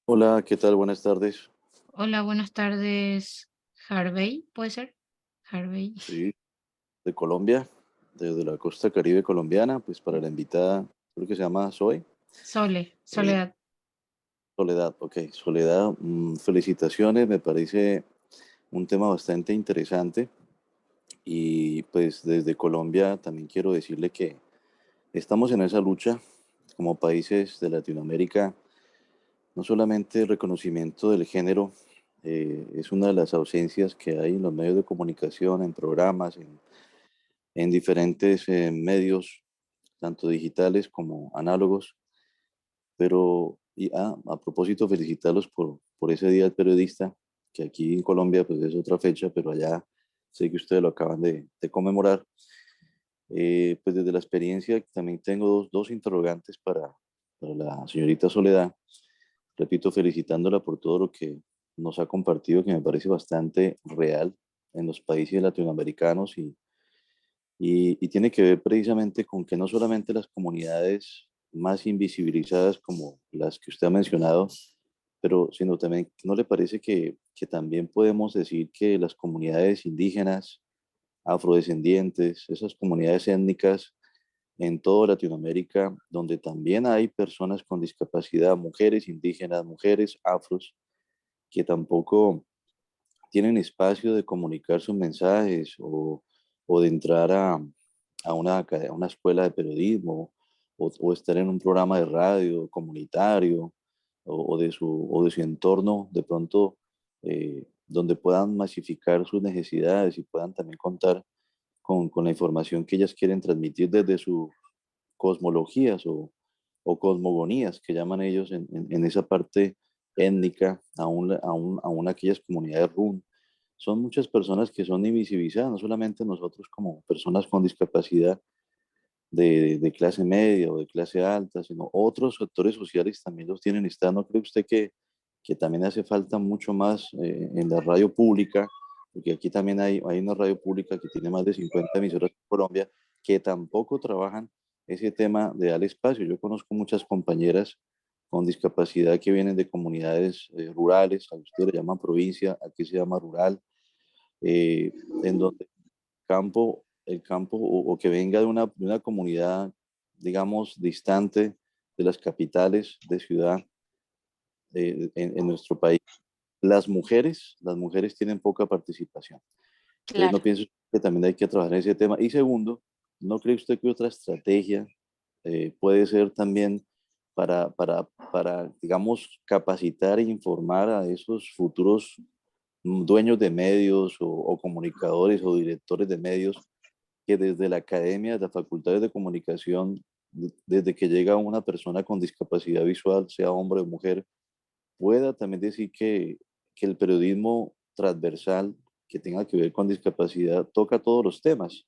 Hola, ¿qué tal? Buenas tardes. Hola, buenas tardes, Harvey, ¿puede ser? Harvey. Sí, de Colombia, desde la costa Caribe colombiana, pues para la invitada, creo que se llama Zoe. Eh, Soledad. Soledad, ok. Soledad, felicitaciones, me parece un tema bastante interesante. Y pues desde Colombia también quiero decirle que estamos en esa lucha como países de Latinoamérica. No solamente el reconocimiento del género es una de las ausencias que hay en los medios de comunicación, en programas, en diferentes medios, tanto digitales como análogos. Pero, a propósito, felicitarlos por ese Día del Periodista, que aquí en Colombia pues es otra fecha, pero allá sé que ustedes lo acaban de conmemorar. Pues desde la experiencia también tengo dos interrogantes para la señorita Soledad. Repito, felicitándola por todo lo que nos ha compartido, que me parece bastante real en los países latinoamericanos y tiene que ver precisamente con que no solamente las comunidades más invisibilizadas como las que usted ha mencionado, pero sino también, ¿no le parece que también podemos decir que las comunidades indígenas, afrodescendientes, esas comunidades étnicas en toda Latinoamérica, donde también hay personas con discapacidad, mujeres indígenas, mujeres afros, que tampoco tienen espacio de comunicar sus mensajes o de entrar a una escuela de periodismo o estar en un programa de radio comunitario o de su entorno, de pronto, donde puedan masificar sus necesidades y puedan también contar con la información que ellas quieren transmitir desde sus cosmologías o cosmogonías que llaman ellos en esa parte étnica, aún aquellas comunidades RUN. Son muchas personas que son invisibilizadas, no solamente nosotros como personas con discapacidad de clase media o de clase alta, sino otros sectores sociales también los tienen. ¿No cree usted que también hace falta mucho más en la radio pública? Porque aquí también hay una radio pública que tiene más de 50 emisoras en Colombia que tampoco trabajan ese tema de dar espacio. Yo conozco muchas compañeras con discapacidad que vienen de comunidades rurales, a ustedes le llaman provincia, aquí se llama rural, eh, en donde el campo o que venga de una comunidad, digamos, distante de las capitales de ciudad en nuestro país. Las mujeres tienen poca participación. Entonces, no Claro. pienso que también hay que trabajar en ese tema. Y segundo, ¿no cree usted que otra estrategia puede ser también digamos, capacitar e informar a esos futuros dueños de medios o comunicadores o directores de medios que desde la academia, de las facultades de comunicación, desde que llega una persona con discapacidad visual, sea hombre o mujer, pueda también decir que el periodismo transversal que tenga que ver con discapacidad toca todos los temas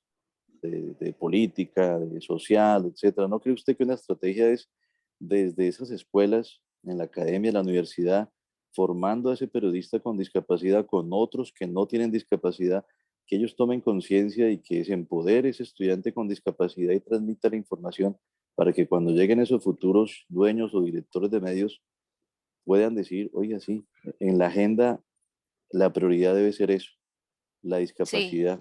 de política, de social, etcétera. ¿No cree usted que una estrategia es desde esas escuelas, en la academia, en la universidad, formando a ese periodista con discapacidad con otros que no tienen discapacidad, que ellos tomen conciencia y que se empodere ese estudiante con discapacidad y transmita la información para que cuando lleguen esos futuros dueños o directores de medios puedan decir, oiga, sí, en la agenda la prioridad debe ser eso, la Sí, discapacidad?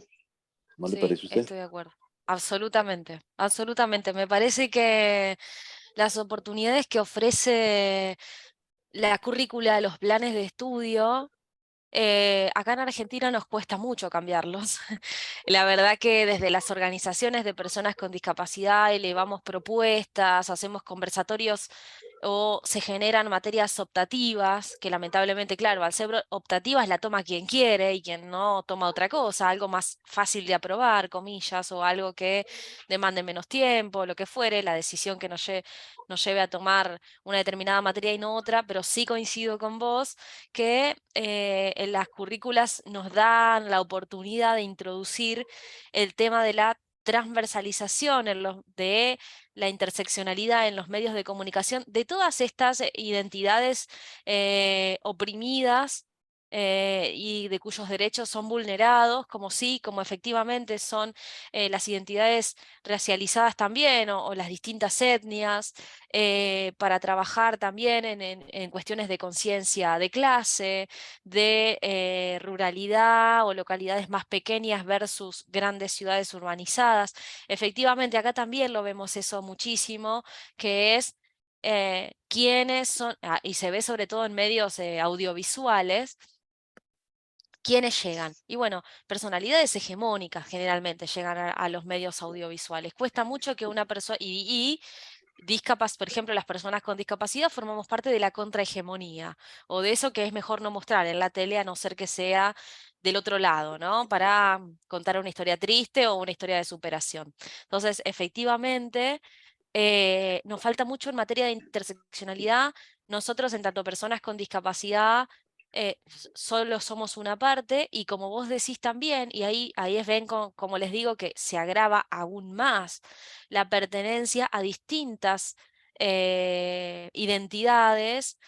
¿No le sí, parece a usted? estoy de acuerdo. Absolutamente, absolutamente. Me parece que las oportunidades que ofrece la currícula de los planes de estudio, acá en Argentina nos cuesta mucho cambiarlos. La verdad que desde las organizaciones de personas con discapacidad elevamos propuestas, hacemos conversatorios o se generan materias optativas, que lamentablemente, claro, al ser optativas la toma quien quiere y quien no toma otra cosa, algo más fácil de aprobar, comillas, o algo que demande menos tiempo, lo que fuere, la decisión que nos lleve a tomar una determinada materia y no otra, pero sí coincido con vos que en las currículas nos dan la oportunidad de introducir el tema de la transversalización de la interseccionalidad en los medios de comunicación de todas estas identidades oprimidas y de cuyos derechos son vulnerados, como sí, como efectivamente son las identidades racializadas también o las distintas etnias, para trabajar también en cuestiones de conciencia de clase, de ruralidad o localidades más pequeñas versus grandes ciudades urbanizadas. Efectivamente, acá también lo vemos eso muchísimo, que es quiénes son, y se ve sobre todo en medios audiovisuales, quiénes llegan. Y bueno, personalidades hegemónicas generalmente llegan a los medios audiovisuales. Cuesta mucho que una persona, por ejemplo, las personas con discapacidad formamos parte de la contrahegemonía, o de eso que es mejor no mostrar en la tele a no ser que sea del otro lado, ¿no? Para contar una historia triste o una historia de superación. Entonces, efectivamente, nos falta mucho en materia de interseccionalidad. Nosotros, en tanto personas con discapacidad, solo somos una parte, y como vos decís también, y ahí es ven como les digo que se agrava aún más la pertenencia a distintas identidades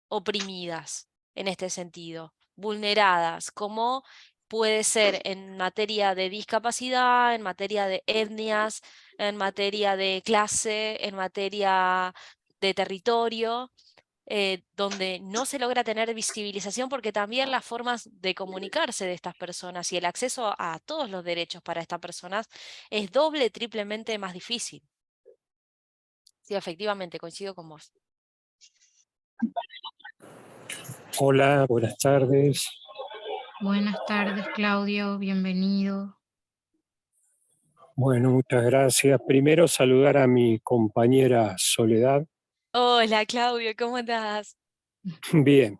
oprimidas en este sentido, vulneradas, como puede ser en materia de discapacidad, en materia de etnias, en materia de clase, en materia de territorio, donde no se logra tener visibilización porque también las formas de comunicarse de estas personas y el acceso a todos los derechos para estas personas es doble, triplemente más difícil. Sí, efectivamente, coincido con vos. Hola, buenas tardes. Buenas tardes, Claudio, bienvenido. Bueno, muchas gracias. Primero saludar a mi compañera Soledad. Hola, Claudio, ¿cómo estás? Bien.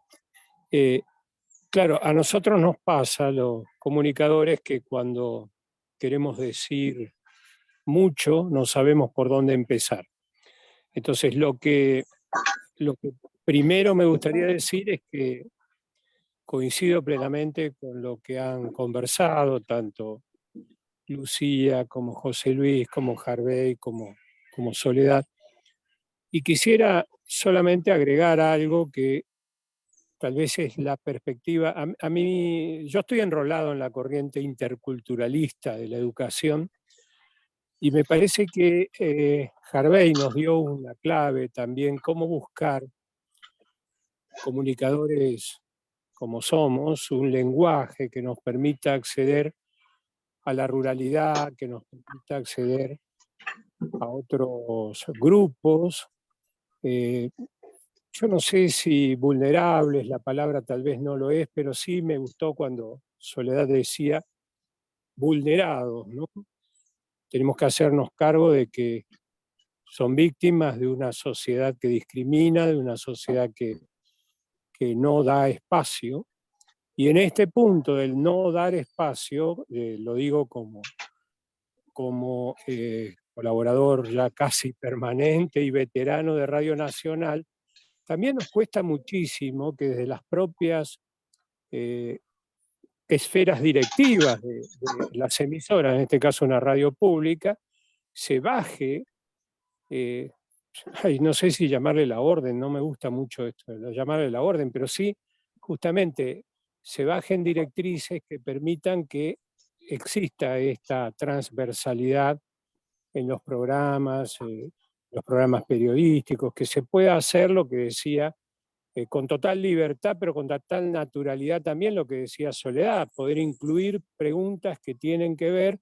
Claro, a nosotros nos pasa, los comunicadores, que cuando queremos decir mucho, no sabemos por dónde empezar. Entonces, lo que primero me gustaría decir es que coincido plenamente con lo que han conversado, tanto Lucía, como José Luis, como Harvey, como Soledad. Y quisiera solamente agregar algo que tal vez es la perspectiva. A mí, yo estoy enrolado en la corriente interculturalista de la educación y me parece que Harvey nos dio una clave también, cómo buscar comunicadores como somos, un lenguaje que nos permita acceder a la ruralidad, que nos permita acceder a otros grupos. Yo no sé si vulnerables, la palabra tal vez no lo es, pero sí me gustó cuando Soledad decía vulnerados, ¿no? Tenemos que hacernos cargo de que son víctimas de una sociedad que discrimina, de una sociedad que no da espacio. Y en este punto del no dar espacio, lo digo como colaborador ya casi permanente y veterano de Radio Nacional, también nos cuesta muchísimo que desde las propias esferas directivas de las emisoras, en este caso una radio pública, se baje, no sé si llamarle la orden, no me gusta mucho esto de llamarle la orden, pero sí justamente se bajen directrices que permitan que exista esta transversalidad en los programas periodísticos, que se pueda hacer lo que decía con total libertad, pero con total naturalidad también lo que decía Soledad, poder incluir preguntas que tienen que ver,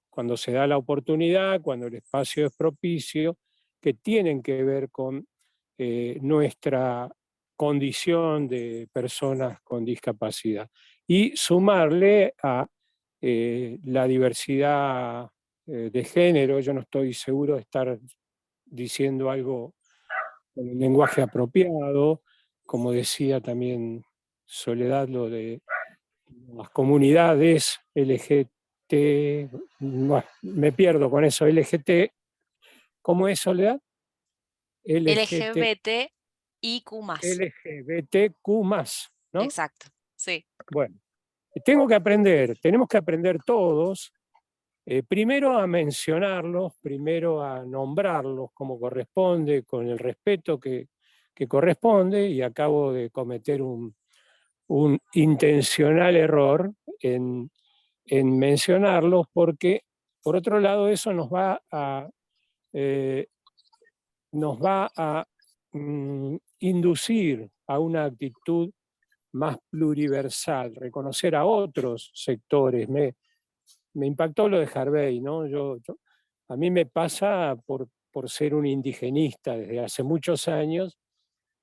cuando se da la oportunidad, cuando el espacio es propicio, que tienen que ver con nuestra condición de personas con discapacidad. Y sumarle a la diversidad de género. Yo no estoy seguro de estar diciendo algo con el lenguaje apropiado, como decía también Soledad, lo de las comunidades LGBT, bueno, me pierdo con eso, LGBT, ¿cómo es, Soledad? LGBTIQ+. LGBTQ+, ¿no? Exacto, sí. Bueno, tenemos que aprender todos, primero a mencionarlos, primero a nombrarlos como corresponde, con el respeto que corresponde, y acabo de cometer un intencional error en mencionarlos, porque por otro lado eso nos va a inducir a una actitud más pluriversal, reconocer a otros sectores. Me impactó lo de Harvey, ¿no? A mí me pasa, por ser un indigenista desde hace muchos años,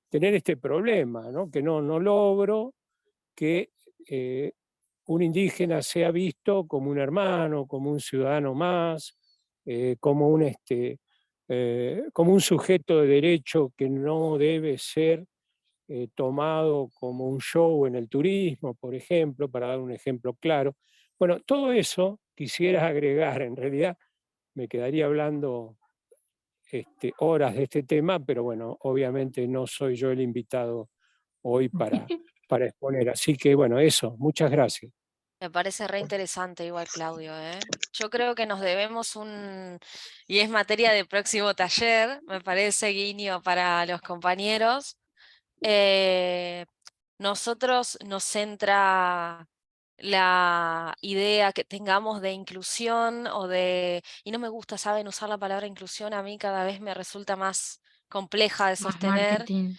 tener este problema, ¿no? Que no logro que un indígena sea visto como un hermano, como un ciudadano más, como un sujeto de derecho que no debe ser tomado como un show en el turismo, por ejemplo, para dar un ejemplo claro. Bueno, todo eso quisiera agregar, en realidad me quedaría hablando horas de este tema, pero bueno, obviamente no soy yo el invitado hoy para exponer. Así que bueno, eso, muchas gracias. Me parece re interesante igual, Claudio, ¿eh? Yo creo que nos debemos y es materia de próximo taller, me parece, guiño para los compañeros. Nosotros nos centra la idea que tengamos de inclusión y no me gusta, ¿saben? Usar la palabra inclusión, a mí cada vez me resulta más compleja de Más sostener. marketing.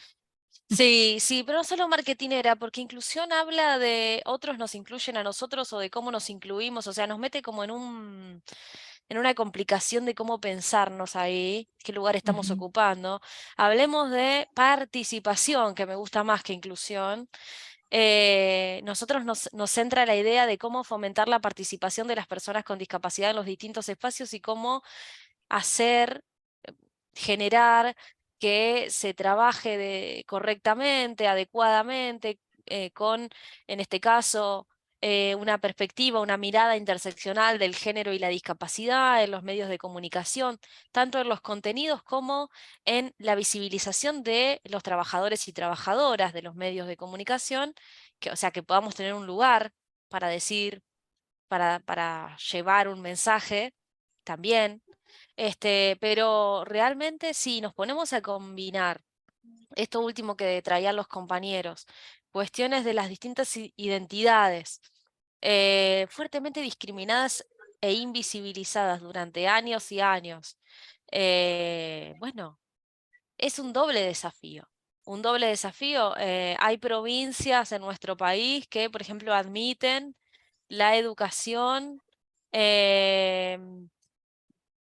Sí, sí, pero no solo marketinera, porque inclusión habla de otros nos incluyen a nosotros o de cómo nos incluimos, o sea, nos mete como en una complicación de cómo pensarnos ahí, qué lugar estamos Ujú. ocupando. Hablemos de participación, que me gusta más que inclusión. Nosotros nos centra la idea de cómo fomentar la participación de las personas con discapacidad en los distintos espacios y cómo hacer, generar que se trabaje correctamente, adecuadamente, con, en este caso, una perspectiva, una mirada interseccional del género y la discapacidad en los medios de comunicación, tanto en los contenidos como en la visibilización de los trabajadores y trabajadoras de los medios de comunicación, o sea, que podamos tener un lugar para decir, para llevar un mensaje también. Pero realmente si nos ponemos a combinar esto último que traían los compañeros, cuestiones de las distintas identidades fuertemente discriminadas e invisibilizadas durante años y años, bueno, es un doble desafío. Un doble desafío. Hay provincias en nuestro país que, por ejemplo, admiten la educación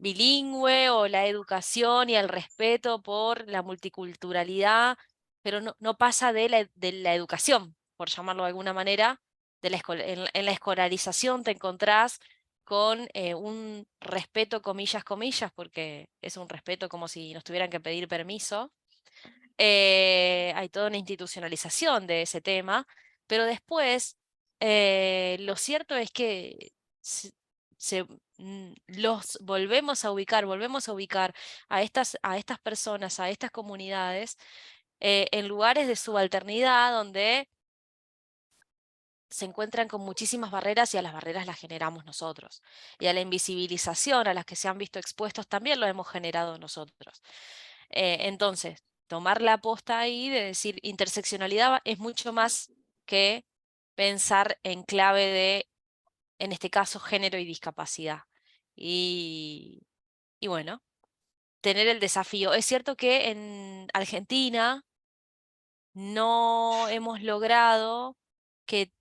bilingüe o la educación y el respeto por la multiculturalidad, pero no pasa de la educación, por llamarlo de alguna manera. En la escolarización te encontrás con un respeto, comillas, comillas, porque es un respeto como si nos tuvieran que pedir permiso. Hay toda una institucionalización de ese tema, pero después lo cierto es que los volvemos a ubicar a estas personas, a estas comunidades, en lugares de subalternidad donde se encuentran con muchísimas barreras y a las barreras las generamos nosotros. Y a la invisibilización a las que se han visto expuestos también lo hemos generado nosotros. Entonces, tomar la posta ahí de decir interseccionalidad es mucho más que pensar en clave de, en este caso, género y discapacidad. Y bueno, tener el desafío. Es cierto que en Argentina no hemos logrado que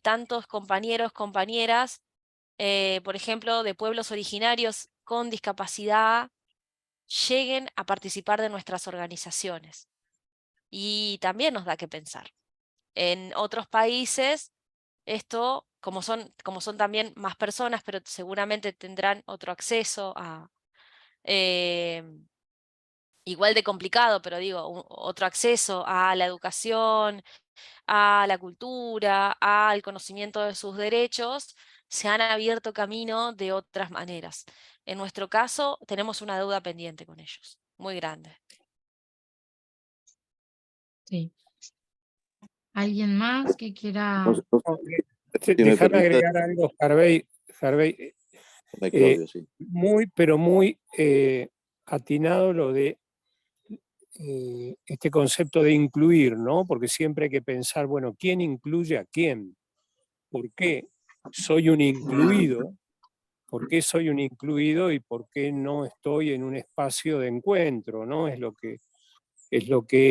tantos compañeros, compañeras, por ejemplo, de pueblos originarios con discapacidad, lleguen a participar de nuestras organizaciones. Y también nos da que pensar. En otros países, esto, como son también más personas, pero seguramente tendrán otro acceso a, igual de complicado, pero digo, otro acceso a la educación, a la cultura, al conocimiento de sus derechos, se han abierto camino de otras maneras. En nuestro caso, tenemos una deuda pendiente con ellos, muy grande. Sí. ¿Alguien más que quiera? No sé, si me Déjame permite, agregar algo, Harvey. Harvey, Claudio, sí. muy, pero muy atinado lo de este concepto de incluir, ¿no? Porque siempre hay que pensar, bueno, ¿quién incluye a quién? ¿Por qué soy un incluido? ¿Por qué soy un incluido y por qué no estoy en un espacio de encuentro, ¿no? Es lo que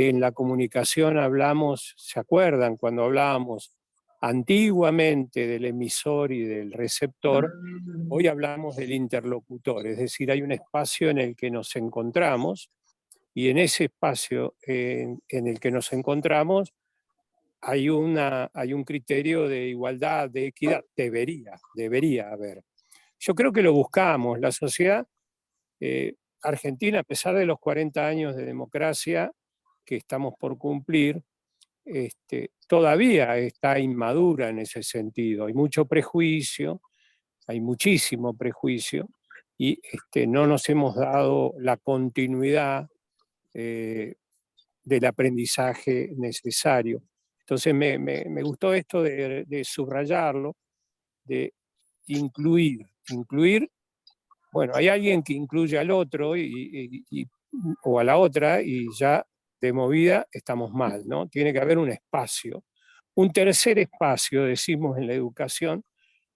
en la comunicación hablamos, ¿se acuerdan? Cuando hablábamos antiguamente del emisor y del receptor, hoy hablamos del interlocutor, es decir, hay un espacio en el que nos encontramos y en ese espacio en el que nos encontramos hay un criterio de igualdad, de equidad, debería haber. Yo creo que lo buscamos, la sociedad argentina, a pesar de los 40 años de democracia que estamos por cumplir, todavía está inmadura en ese sentido. Hay mucho prejuicio, hay muchísimo prejuicio, y no nos hemos dado la continuidad del aprendizaje necesario. Entonces me gustó esto de subrayarlo, de incluir. Bueno, hay alguien que incluye al otro o a la otra y ya de movida estamos mal, ¿no? Tiene que haber un espacio. Un tercer espacio, decimos en la educación,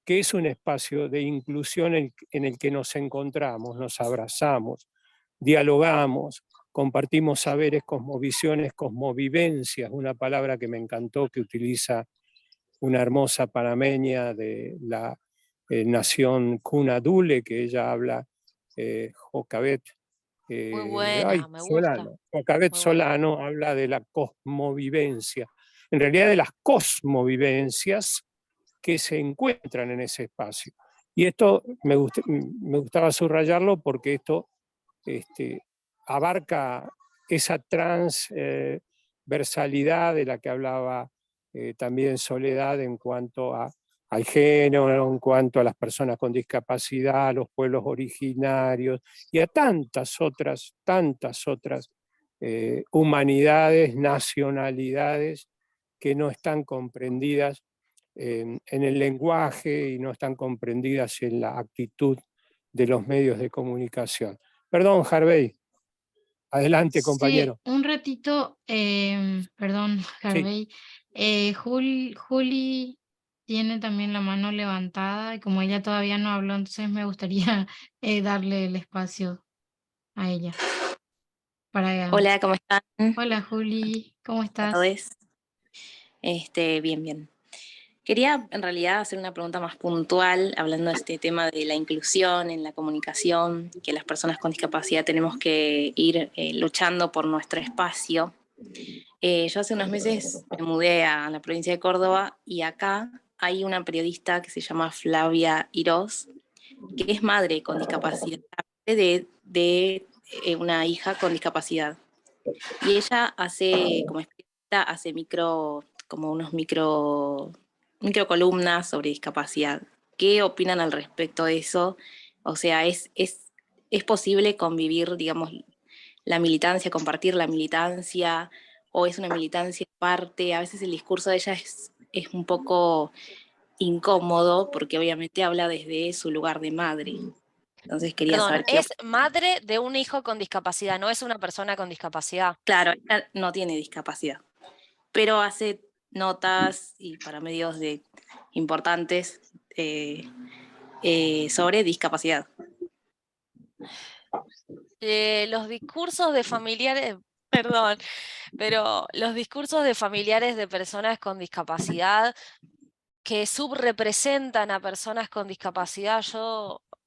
que es un espacio de inclusión en el que nos encontramos, nos abrazamos, dialogamos, compartimos saberes, cosmovisiones, cosmovivencias, una palabra que me encantó que utiliza una hermosa panameña de la nación Cuna Dule, que ella habla, Jocabet Muy buena, me gusta. Solano. Jocabet Muy buena. Solano habla de la cosmovivencia, en realidad de las cosmovivencias que se encuentran en ese espacio. Y esto me gustaba subrayarlo porque esto abarca esa transversalidad de la que hablaba también Soledad en cuanto al género, en cuanto a las personas con discapacidad, a los pueblos originarios y a tantas otras humanidades, nacionalidades que no están comprendidas en el lenguaje y no están comprendidas en la actitud de los medios de comunicación. Perdón, Harvey. Adelante, compañero. Sí, un ratito, perdón, Sí. Harvey. Juli tiene también la mano levantada y como ella todavía no habló, entonces me gustaría darle el espacio a ella. Hola, ¿cómo están? Hola Juli, ¿cómo estás? Todos. Bien, bien. Quería en realidad hacer una pregunta más puntual, hablando de este tema de la inclusión en la comunicación, que las personas con discapacidad tenemos que ir luchando por nuestro espacio. Yo hace unos meses me mudé a la provincia de Córdoba y acá hay una periodista que se llama Flavia Irós, que es madre con discapacidad, de una hija con discapacidad. Y ella hace, como especialista, hace unos microcolumnas sobre discapacidad. ¿Qué opinan al respecto de eso? O sea, ¿es posible convivir, digamos, la militancia, compartir la militancia, o es una militancia aparte? A veces el discurso de ella es un poco incómodo porque obviamente habla desde su lugar de madre. Entonces quería Perdón, saber qué... es madre de un hijo con discapacidad, no es una persona con discapacidad. Claro, ella no tiene discapacidad, pero hace notas y para medios importantes sobre discapacidad. Los discursos de familiares, perdón, pero los discursos de familiares de personas con discapacidad que subrepresentan a personas con discapacidad,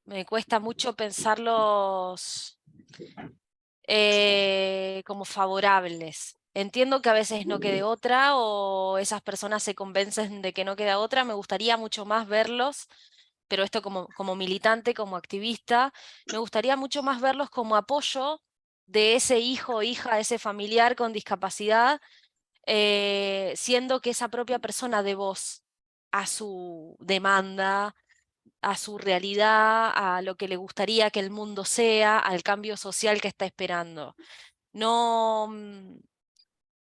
me cuesta mucho pensarlos como favorables. Entiendo que a veces no quede otra o esas personas se convencen de que no queda otra. Me gustaría mucho más verlos, pero esto como militante, como activista, me gustaría mucho más verlos como apoyo de ese hijo o hija, ese familiar con discapacidad, siendo que esa propia persona dé voz a su demanda, a su realidad, a lo que le gustaría que el mundo sea, al cambio social que está esperando. No,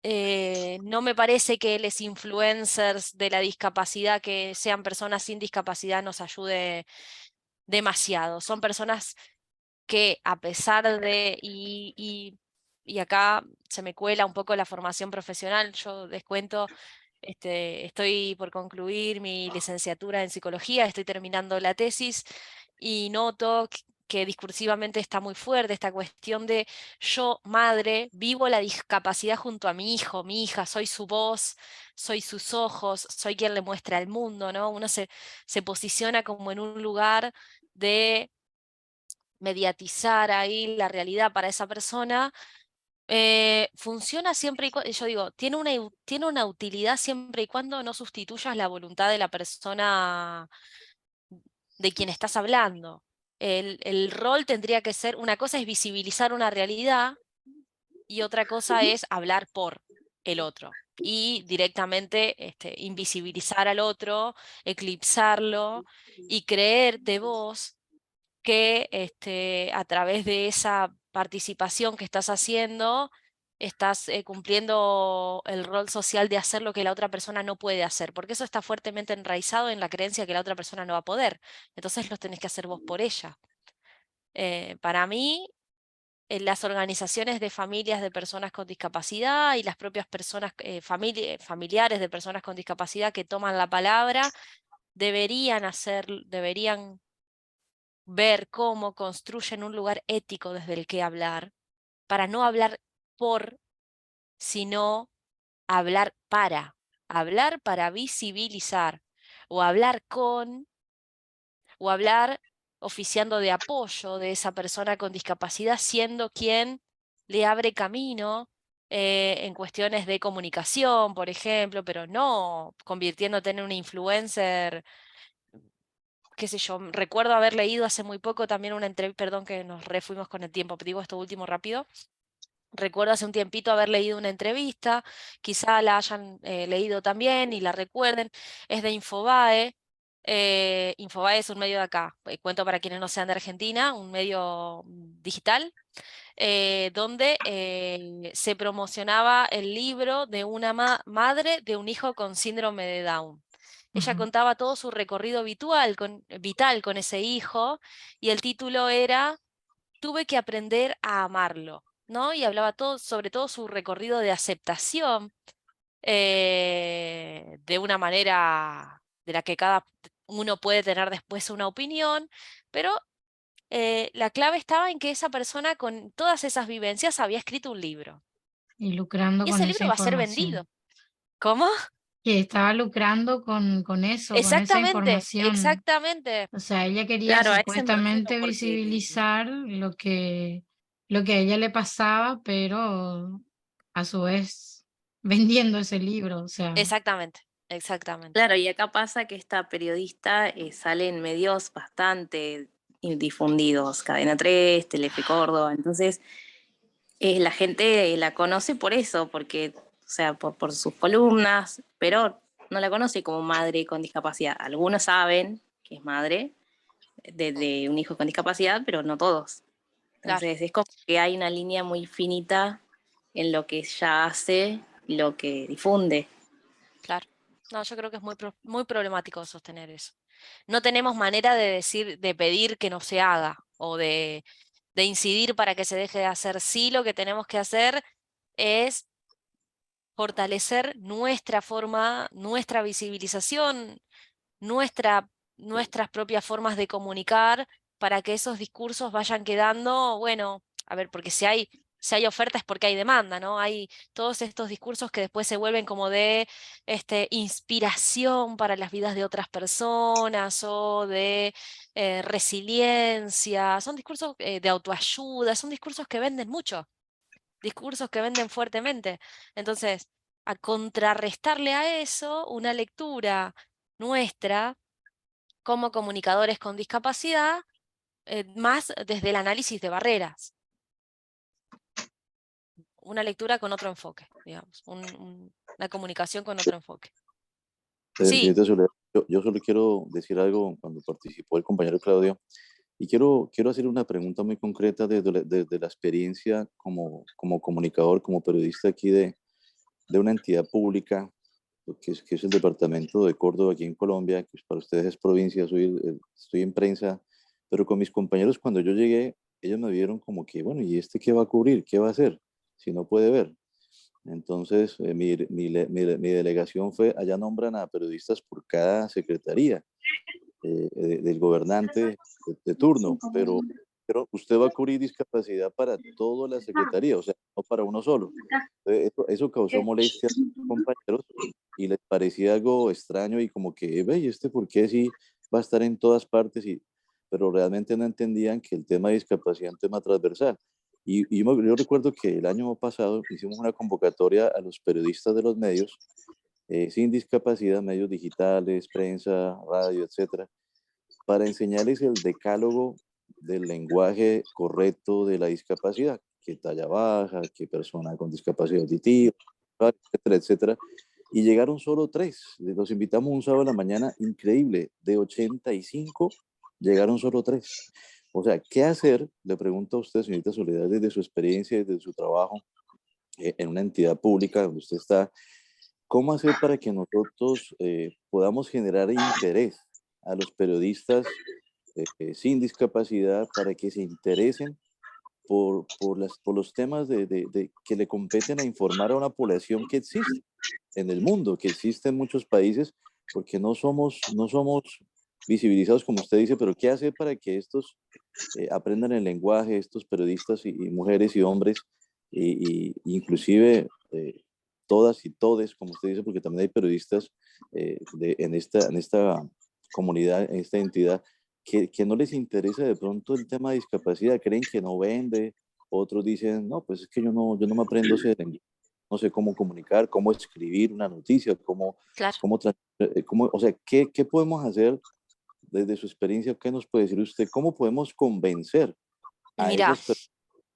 no me parece que los influencers de la discapacidad, que sean personas sin discapacidad, nos ayude demasiado. Son personas que a pesar de, y acá se me cuela un poco la formación profesional, yo les cuento, estoy por concluir mi licenciatura en psicología, estoy terminando la tesis y noto que discursivamente está muy fuerte esta cuestión de yo, madre, vivo la discapacidad junto a mi hijo, mi hija, soy su voz, soy sus ojos, soy quien le muestra el mundo, ¿no? Uno se posiciona como en un lugar de mediatizar ahí la realidad para esa persona. Funciona siempre y cuando, yo digo, tiene una utilidad siempre y cuando no sustituyas la voluntad de la persona de quien estás hablando. El rol tendría que ser, una cosa es visibilizar una realidad y otra cosa es hablar por el otro y directamente invisibilizar al otro, eclipsarlo y creerte vos que a través de esa participación que estás haciendo, estás cumpliendo el rol social de hacer lo que la otra persona no puede hacer, porque eso está fuertemente enraizado en la creencia que la otra persona no va a poder. Entonces lo tenés que hacer vos por ella. Para mí, las organizaciones de familias de personas con discapacidad y las propias personas, familiares de personas con discapacidad que toman la palabra, deberían ver cómo construyen un lugar ético desde el que hablar, para no hablar por, sino hablar para visibilizar, o hablar con, o hablar oficiando de apoyo de esa persona con discapacidad, siendo quien le abre camino en cuestiones de comunicación, por ejemplo, pero no convirtiéndote en un influencer, qué sé yo. Recuerdo haber leído hace muy poco también una entrevista, perdón que nos refuimos con el tiempo, digo esto último rápido. Recuerdo hace un tiempito haber leído una entrevista, quizá la hayan leído también y la recuerden, es de Infobae. Infobae es un medio de acá, cuento para quienes no sean de Argentina, un medio digital, donde se promocionaba el libro de una madre de un hijo con síndrome de Down. Ella contaba todo su recorrido vital con ese hijo y el título era Tuve que aprender a amarlo, ¿no? Y hablaba sobre todo su recorrido de aceptación de una manera de la que cada uno puede tener después una opinión, pero la clave estaba en que esa persona con todas esas vivencias había escrito un libro. Y lucrando Y con ese esa libro va a ser vendido. información. ¿Cómo? Que estaba lucrando con eso, con esa Exactamente, información. exactamente. O sea, ella quería Claro, a eso me refiero supuestamente porque visibilizar lo que a ella le pasaba, pero a su vez vendiendo ese libro. O sea, Exactamente, exactamente. claro, y acá pasa que esta periodista sale en medios bastante difundidos, Cadena 3, Telefe Córdoba, entonces la gente la conoce por eso, porque, o sea, por sus columnas, pero no la conoce como madre con discapacidad. Algunos saben que es madre de un hijo con discapacidad, pero no todos. Claro, Entonces es como que hay una línea muy finita en lo que ella hace y lo que difunde. claro. No, yo creo que es muy problemático sostener eso. No tenemos manera de decir, de pedir que no se haga o de incidir para que se deje de hacer. Sí, lo que tenemos que hacer es fortalecer nuestra forma, nuestra visibilización, nuestras propias formas de comunicar para que esos discursos vayan quedando, bueno, a ver, porque si hay oferta es porque hay demanda, ¿no? Hay todos estos discursos que después se vuelven como de inspiración para las vidas de otras personas o de resiliencia, son discursos de autoayuda, son discursos que venden mucho, discursos que venden fuertemente. Entonces, a contrarrestarle a eso, una lectura nuestra como comunicadores con discapacidad, más desde el análisis de barreras. Una lectura con otro enfoque, digamos, una comunicación con otro enfoque. Sí, Señorita Soledad, yo solo quiero decir algo cuando participó el compañero Claudio, y quiero hacer una pregunta muy concreta desde la experiencia como comunicador, como periodista aquí de una entidad pública, que es el departamento de Córdoba aquí en Colombia, que para ustedes es provincia, estoy en prensa, pero con mis compañeros cuando yo llegué, ellos me vieron como que, bueno, ¿y este qué va a cubrir? ¿Qué va a hacer? Si no puede ver. Entonces, mi delegación fue, allá nombran a periodistas por cada secretaría del gobernante de turno, pero usted va a cubrir discapacidad para toda la secretaría, o sea, no para uno solo. Eso causó molestia a los compañeros y les parecía algo extraño y como que, ve, ¿y este por qué sí va a estar en todas partes? Pero realmente no entendían que el tema de discapacidad es un tema transversal. Yo recuerdo que el año pasado hicimos una convocatoria a los periodistas de los medios sin discapacidad, medios digitales, prensa, radio, etcétera, para enseñarles el decálogo del lenguaje correcto de la discapacidad, que talla baja, que persona con discapacidad auditiva, etcétera, etcétera. Y llegaron solo 3. Los invitamos un sábado en la mañana, increíble, de 85 llegaron solo 3. O sea, ¿qué hacer? Le pregunto a usted, señorita Soledad, desde su experiencia, desde su trabajo en una entidad pública donde usted está, ¿cómo hacer para que nosotros podamos generar interés a los periodistas sin discapacidad para que se interesen por los temas que le competen a informar a una población que existe en el mundo, que existe en muchos países, porque no somos visibilizados, como usted dice, pero ¿qué hacer para que estos aprendan el lenguaje, estos periodistas y mujeres y hombres, inclusive todas y todes, como usted dice, porque también hay periodistas en esta comunidad, en esta entidad, que no les interesa de pronto el tema de discapacidad, creen que no vende, otros dicen, no, pues es que yo no me aprendo ese lenguaje, no sé cómo comunicar, cómo escribir una noticia, claro. o sea, ¿qué podemos hacer desde su experiencia? ¿Qué nos puede decir usted? ¿Cómo podemos convencer a Mira,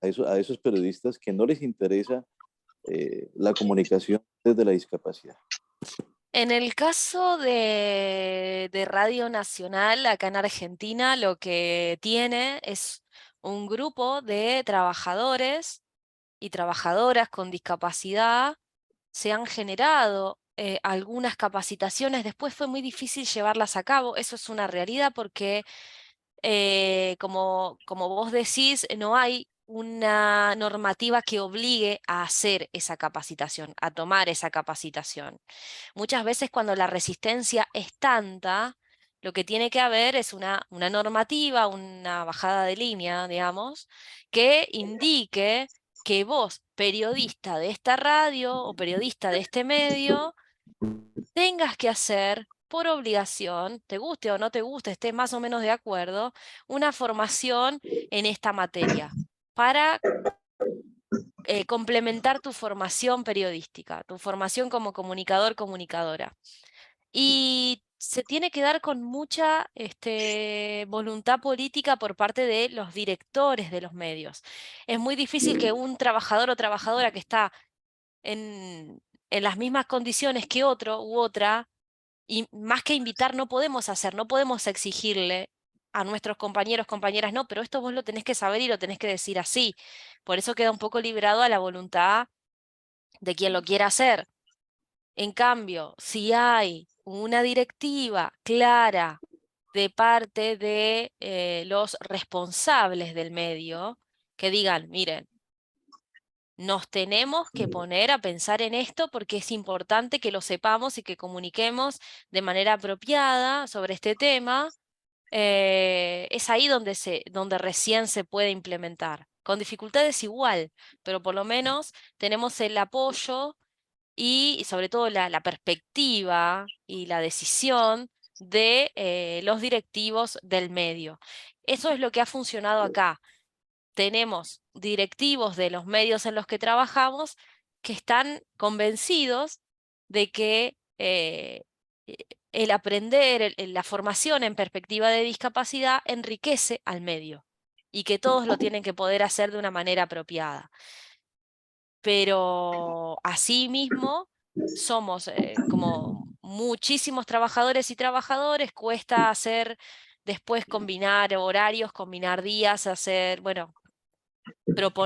esos periodistas que no les interesa la comunicación desde la discapacidad? en el caso de Radio Nacional, acá en Argentina, lo que tiene es un grupo de trabajadores y trabajadoras con discapacidad. Se han generado algunas capacitaciones, después fue muy difícil llevarlas a cabo, eso es una realidad porque como vos decís, no hay una normativa que obligue a hacer esa capacitación, a tomar esa capacitación. Muchas veces cuando la resistencia es tanta, lo que tiene que haber es una normativa, una bajada de línea, digamos, que indique que vos, periodista de esta radio o periodista de este medio, tengas que hacer por obligación, te guste o no te guste, estés más o menos de acuerdo, una formación en esta materia para complementar tu formación periodística, tu formación como comunicador, comunicadora. Y se tiene que dar con mucha voluntad política por parte de los directores de los medios. Es muy difícil que un trabajador o trabajadora que está en las mismas condiciones que otro u otra, y más que invitar, no podemos hacer, no podemos exigirle a nuestros compañeros, compañeras, no, pero esto vos lo tenés que saber y lo tenés que decir así. Por eso queda un poco librado a la voluntad de quien lo quiera hacer. En cambio, si hay una directiva clara de parte de los responsables del medio, que digan, miren, nos tenemos que poner a pensar en esto porque es importante que lo sepamos y que comuniquemos de manera apropiada sobre este tema, es ahí donde recién se puede implementar. Con dificultades igual, pero por lo menos tenemos el apoyo y sobre todo la perspectiva y la decisión de los directivos del medio. Eso es lo que ha funcionado acá. Tenemos directivos de los medios en los que trabajamos que están convencidos de que el aprender, la formación en perspectiva de discapacidad enriquece al medio y que todos lo tienen que poder hacer de una manera apropiada. Pero asimismo somos como muchísimos trabajadores y trabajadores, cuesta hacer después combinar horarios, combinar días, hacer, bueno,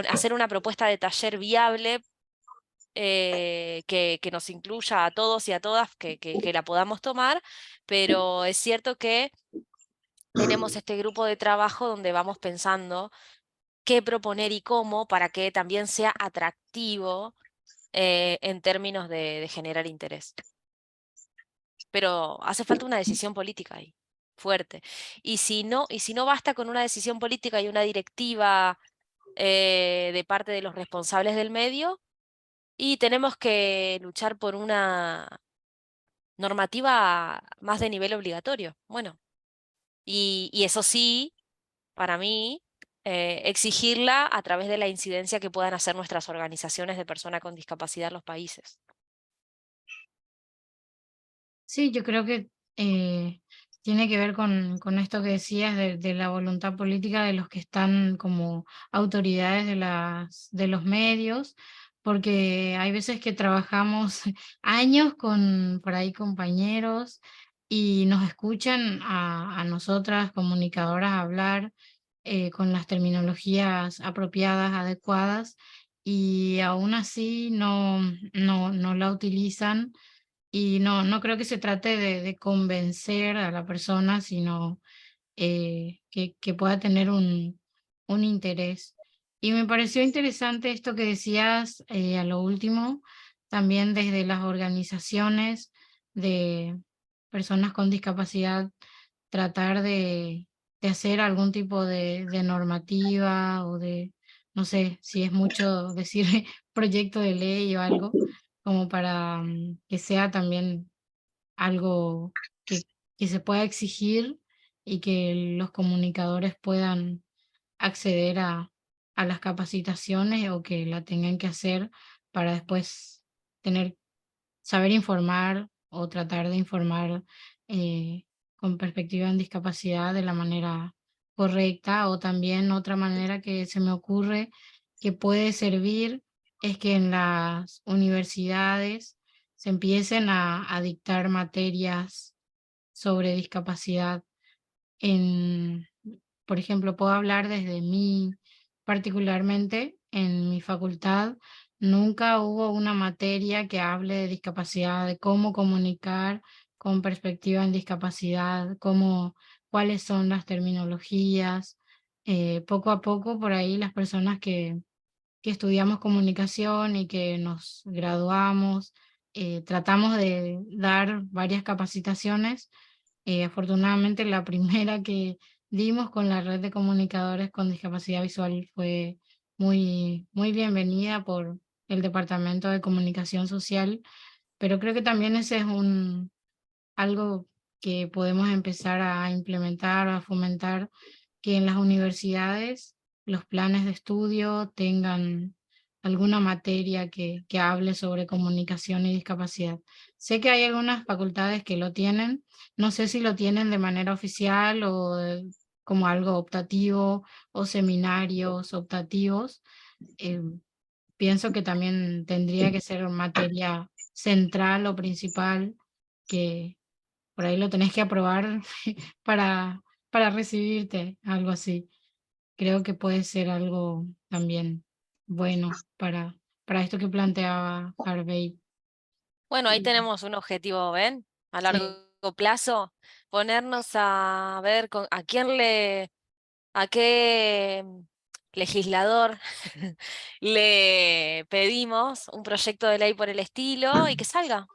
hacer una propuesta de taller viable que nos incluya a todos y a todas, que la podamos tomar, pero es cierto que tenemos este grupo de trabajo donde vamos pensando qué proponer y cómo para que también sea atractivo en términos de generar interés. Pero hace falta una decisión política ahí, fuerte. Y si no basta con una decisión política y una directiva de parte de los responsables del medio, y tenemos que luchar por una normativa más de nivel obligatorio. Bueno, y eso sí, para mí, exigirla a través de la incidencia que puedan hacer nuestras organizaciones de personas con discapacidad en los países. Sí, yo creo que tiene que ver con esto que decías de la voluntad política de los que están como autoridades de los medios, porque hay veces que trabajamos años con por ahí compañeros y nos escuchan a nosotras comunicadoras hablar con las terminologías apropiadas, adecuadas, y aún así no la utilizan y no creo que se trate de convencer a la persona, sino que pueda tener un interés. Y me pareció interesante esto que decías a lo último, también desde las organizaciones de personas con discapacidad, tratar de hacer algún tipo de normativa o de, no sé si es mucho decir proyecto de ley o algo, como para que sea también algo que se pueda exigir y que los comunicadores puedan acceder a las capacitaciones o que la tengan que hacer para después tener, saber informar o tratar de informar eh, con perspectiva en discapacidad de la manera correcta. O también otra manera que se me ocurre que puede servir es que en las universidades se empiecen a dictar materias sobre discapacidad. En, por ejemplo, puedo hablar desde mí particularmente, en mi facultad nunca hubo una materia que hable de discapacidad, de cómo comunicar con perspectiva en discapacidad, cuáles son las terminologías. Poco a poco, por ahí las personas que estudiamos comunicación y que nos graduamos, tratamos de dar varias capacitaciones. Afortunadamente, la primera que dimos con la red de comunicadores con discapacidad visual fue muy bienvenida por el Departamento de Comunicación Social, pero creo que también ese es algo que podemos empezar a implementar o a fomentar, que en las universidades los planes de estudio tengan alguna materia que hable sobre comunicación y discapacidad. Sé que hay algunas facultades que lo tienen, no sé si lo tienen de manera oficial o como algo optativo o seminarios optativos. eh, Pienso que también tendría que ser materia central o principal, que por ahí lo tenés que aprobar para, para recibirte, algo así. Creo que puede ser algo también bueno para esto que planteaba Harvey. Bueno, ahí tenemos un objetivo, ¿ven? A largo plazo, ponernos a ver a qué legislador le pedimos un proyecto de ley por el estilo y que salga.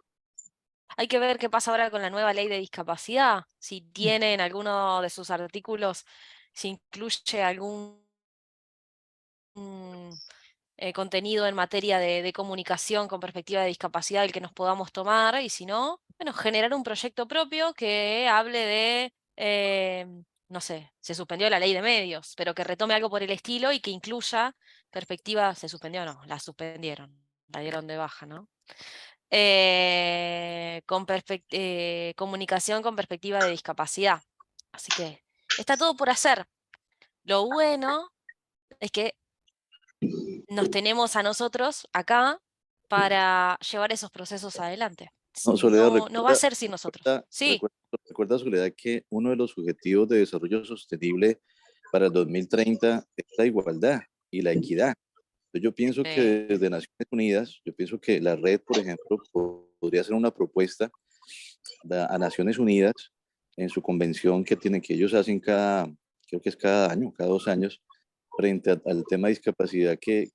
Hay que ver qué pasa ahora con la nueva ley de discapacidad, si tiene en alguno de sus artículos, si incluye algún contenido en materia de comunicación con perspectiva de discapacidad del que nos podamos tomar, y si no, bueno, generar un proyecto propio que hable de, no sé, se suspendió la ley de medios, pero que retome algo por el estilo y que incluya perspectiva, se suspendió, no, la suspendieron, la dieron de baja, ¿no? Comunicación con perspectiva de discapacidad. Así que está todo por hacer. Lo bueno es que nos tenemos a nosotros acá para llevar esos procesos adelante. No, Soledad, No va a ser sin nosotros. Sí, recuerda, Soledad, que uno de los objetivos de desarrollo sostenible para el 2030 es la igualdad y la equidad. Entonces, yo pienso que desde Naciones Unidas, yo pienso que la red, por ejemplo, podría hacer una propuesta a Naciones Unidas en su convención que ellos hacen creo que es cada año, cada 2 años, frente al tema de discapacidad, que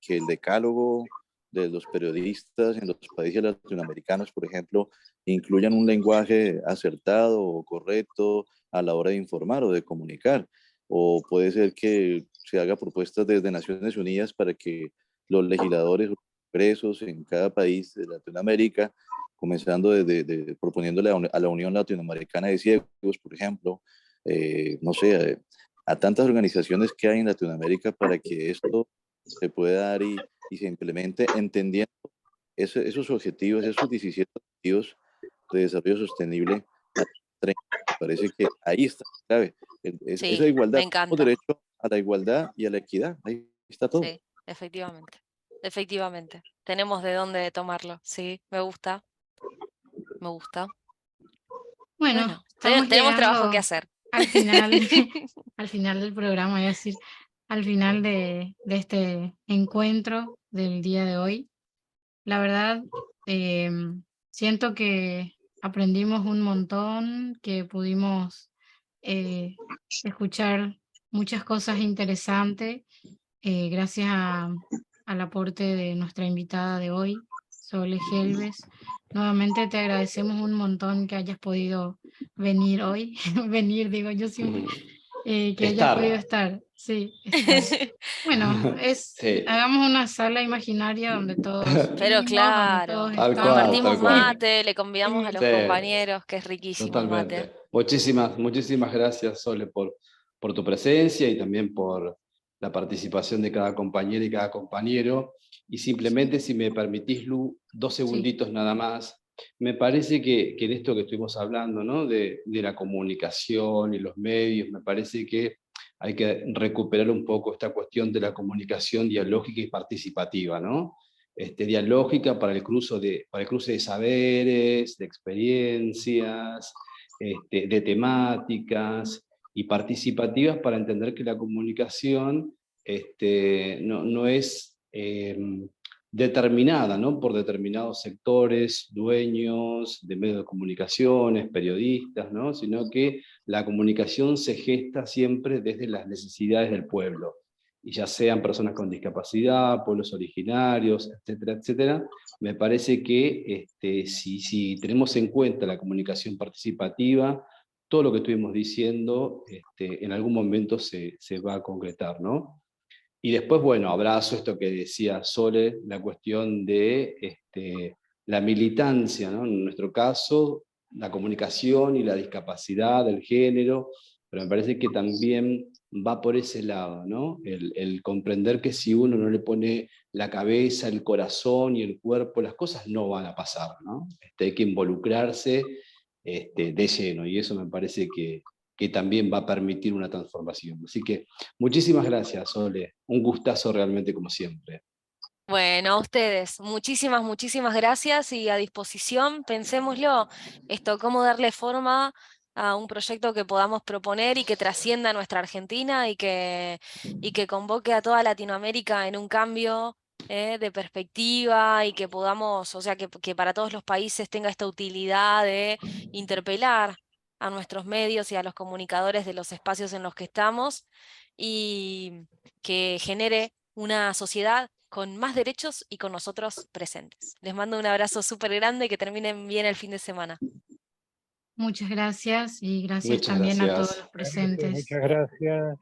el decálogo de los periodistas en los países latinoamericanos, por ejemplo, incluyan un lenguaje acertado o correcto a la hora de informar o de comunicar. O puede ser que se haga propuestas desde Naciones Unidas para que los legisladores o congresos en cada país de Latinoamérica, comenzando proponiéndole a la Unión Latinoamericana de Ciegos, por ejemplo, no sé, a tantas organizaciones que hay en Latinoamérica para que esto se pueda dar y se implemente entendiendo esos objetivos, esos 17 objetivos de desarrollo sostenible. Me parece que ahí está la clave. sí, Esa igualdad, me encanta. tenemos derecho a la igualdad y a la equidad. Ahí está todo. Sí, efectivamente. Efectivamente. Tenemos de dónde tomarlo. Sí, me gusta. Me gusta. Bueno, Bueno, estamos tenemos trabajo que llegando hacer. al final, al final del programa, es decir, al final de este encuentro del día de hoy. La verdad, siento que aprendimos un montón, que pudimos escuchar muchas cosas interesantes, gracias al aporte de nuestra invitada de hoy, Sole Helves. Nuevamente te agradecemos un montón que hayas podido venir hoy, venir, digo yo siempre, que hayas podido estar, sí, estar. Bueno, Sí, hagamos una sala imaginaria donde todos Pero vivimos, donde claro, todos tal cual, estamos. compartimos tal cual. mate, le convidamos a Sí, los Sí, compañeros, que es riquísimo el mate. totalmente. Muchísimas gracias, Sole, por tu presencia y también por la participación de cada compañera y cada compañero. Y simplemente, si me permitís, Lu, 2 sí, segunditos nada más. Me parece que en esto que estuvimos hablando, ¿no? de la comunicación y los medios, me parece que hay que recuperar un poco esta cuestión de la comunicación dialógica y participativa, ¿no? Dialógica para el cruce de saberes, de experiencias, de temáticas, y participativas para entender que la comunicación no es determinada, ¿no? por determinados sectores, dueños de medios de comunicaciones, periodistas, ¿no? sino que la comunicación se gesta siempre desde las necesidades del pueblo, y ya sean personas con discapacidad, pueblos originarios, etcétera, etcétera. Me parece que si tenemos en cuenta la comunicación participativa, todo lo que estuvimos diciendo en algún momento se va a concretar, ¿no? Y después, bueno, abrazo esto que decía Sole, la cuestión de la militancia, ¿no? En nuestro caso, la comunicación y la discapacidad, el género, pero me parece que también va por ese lado, ¿no? El comprender que si uno no le pone la cabeza, el corazón y el cuerpo, las cosas no van a pasar, ¿no? Hay que involucrarse de lleno, y eso me parece que también va a permitir una transformación. Así que muchísimas gracias, Sole. Un gustazo realmente como siempre. Bueno, a ustedes, muchísimas gracias y a disposición, pensémoslo, cómo darle forma a un proyecto que podamos proponer y que trascienda a nuestra Argentina y que convoque a toda Latinoamérica en un cambio de perspectiva y que podamos, o sea, que para todos los países tenga esta utilidad de interpelar a nuestros medios y a los comunicadores de los espacios en los que estamos y que genere una sociedad con más derechos y con nosotros presentes. Les mando un abrazo súper grande y que terminen bien el fin de semana. Muchas gracias y gracias Muchas también a todos gracias. los presentes. Muchas gracias.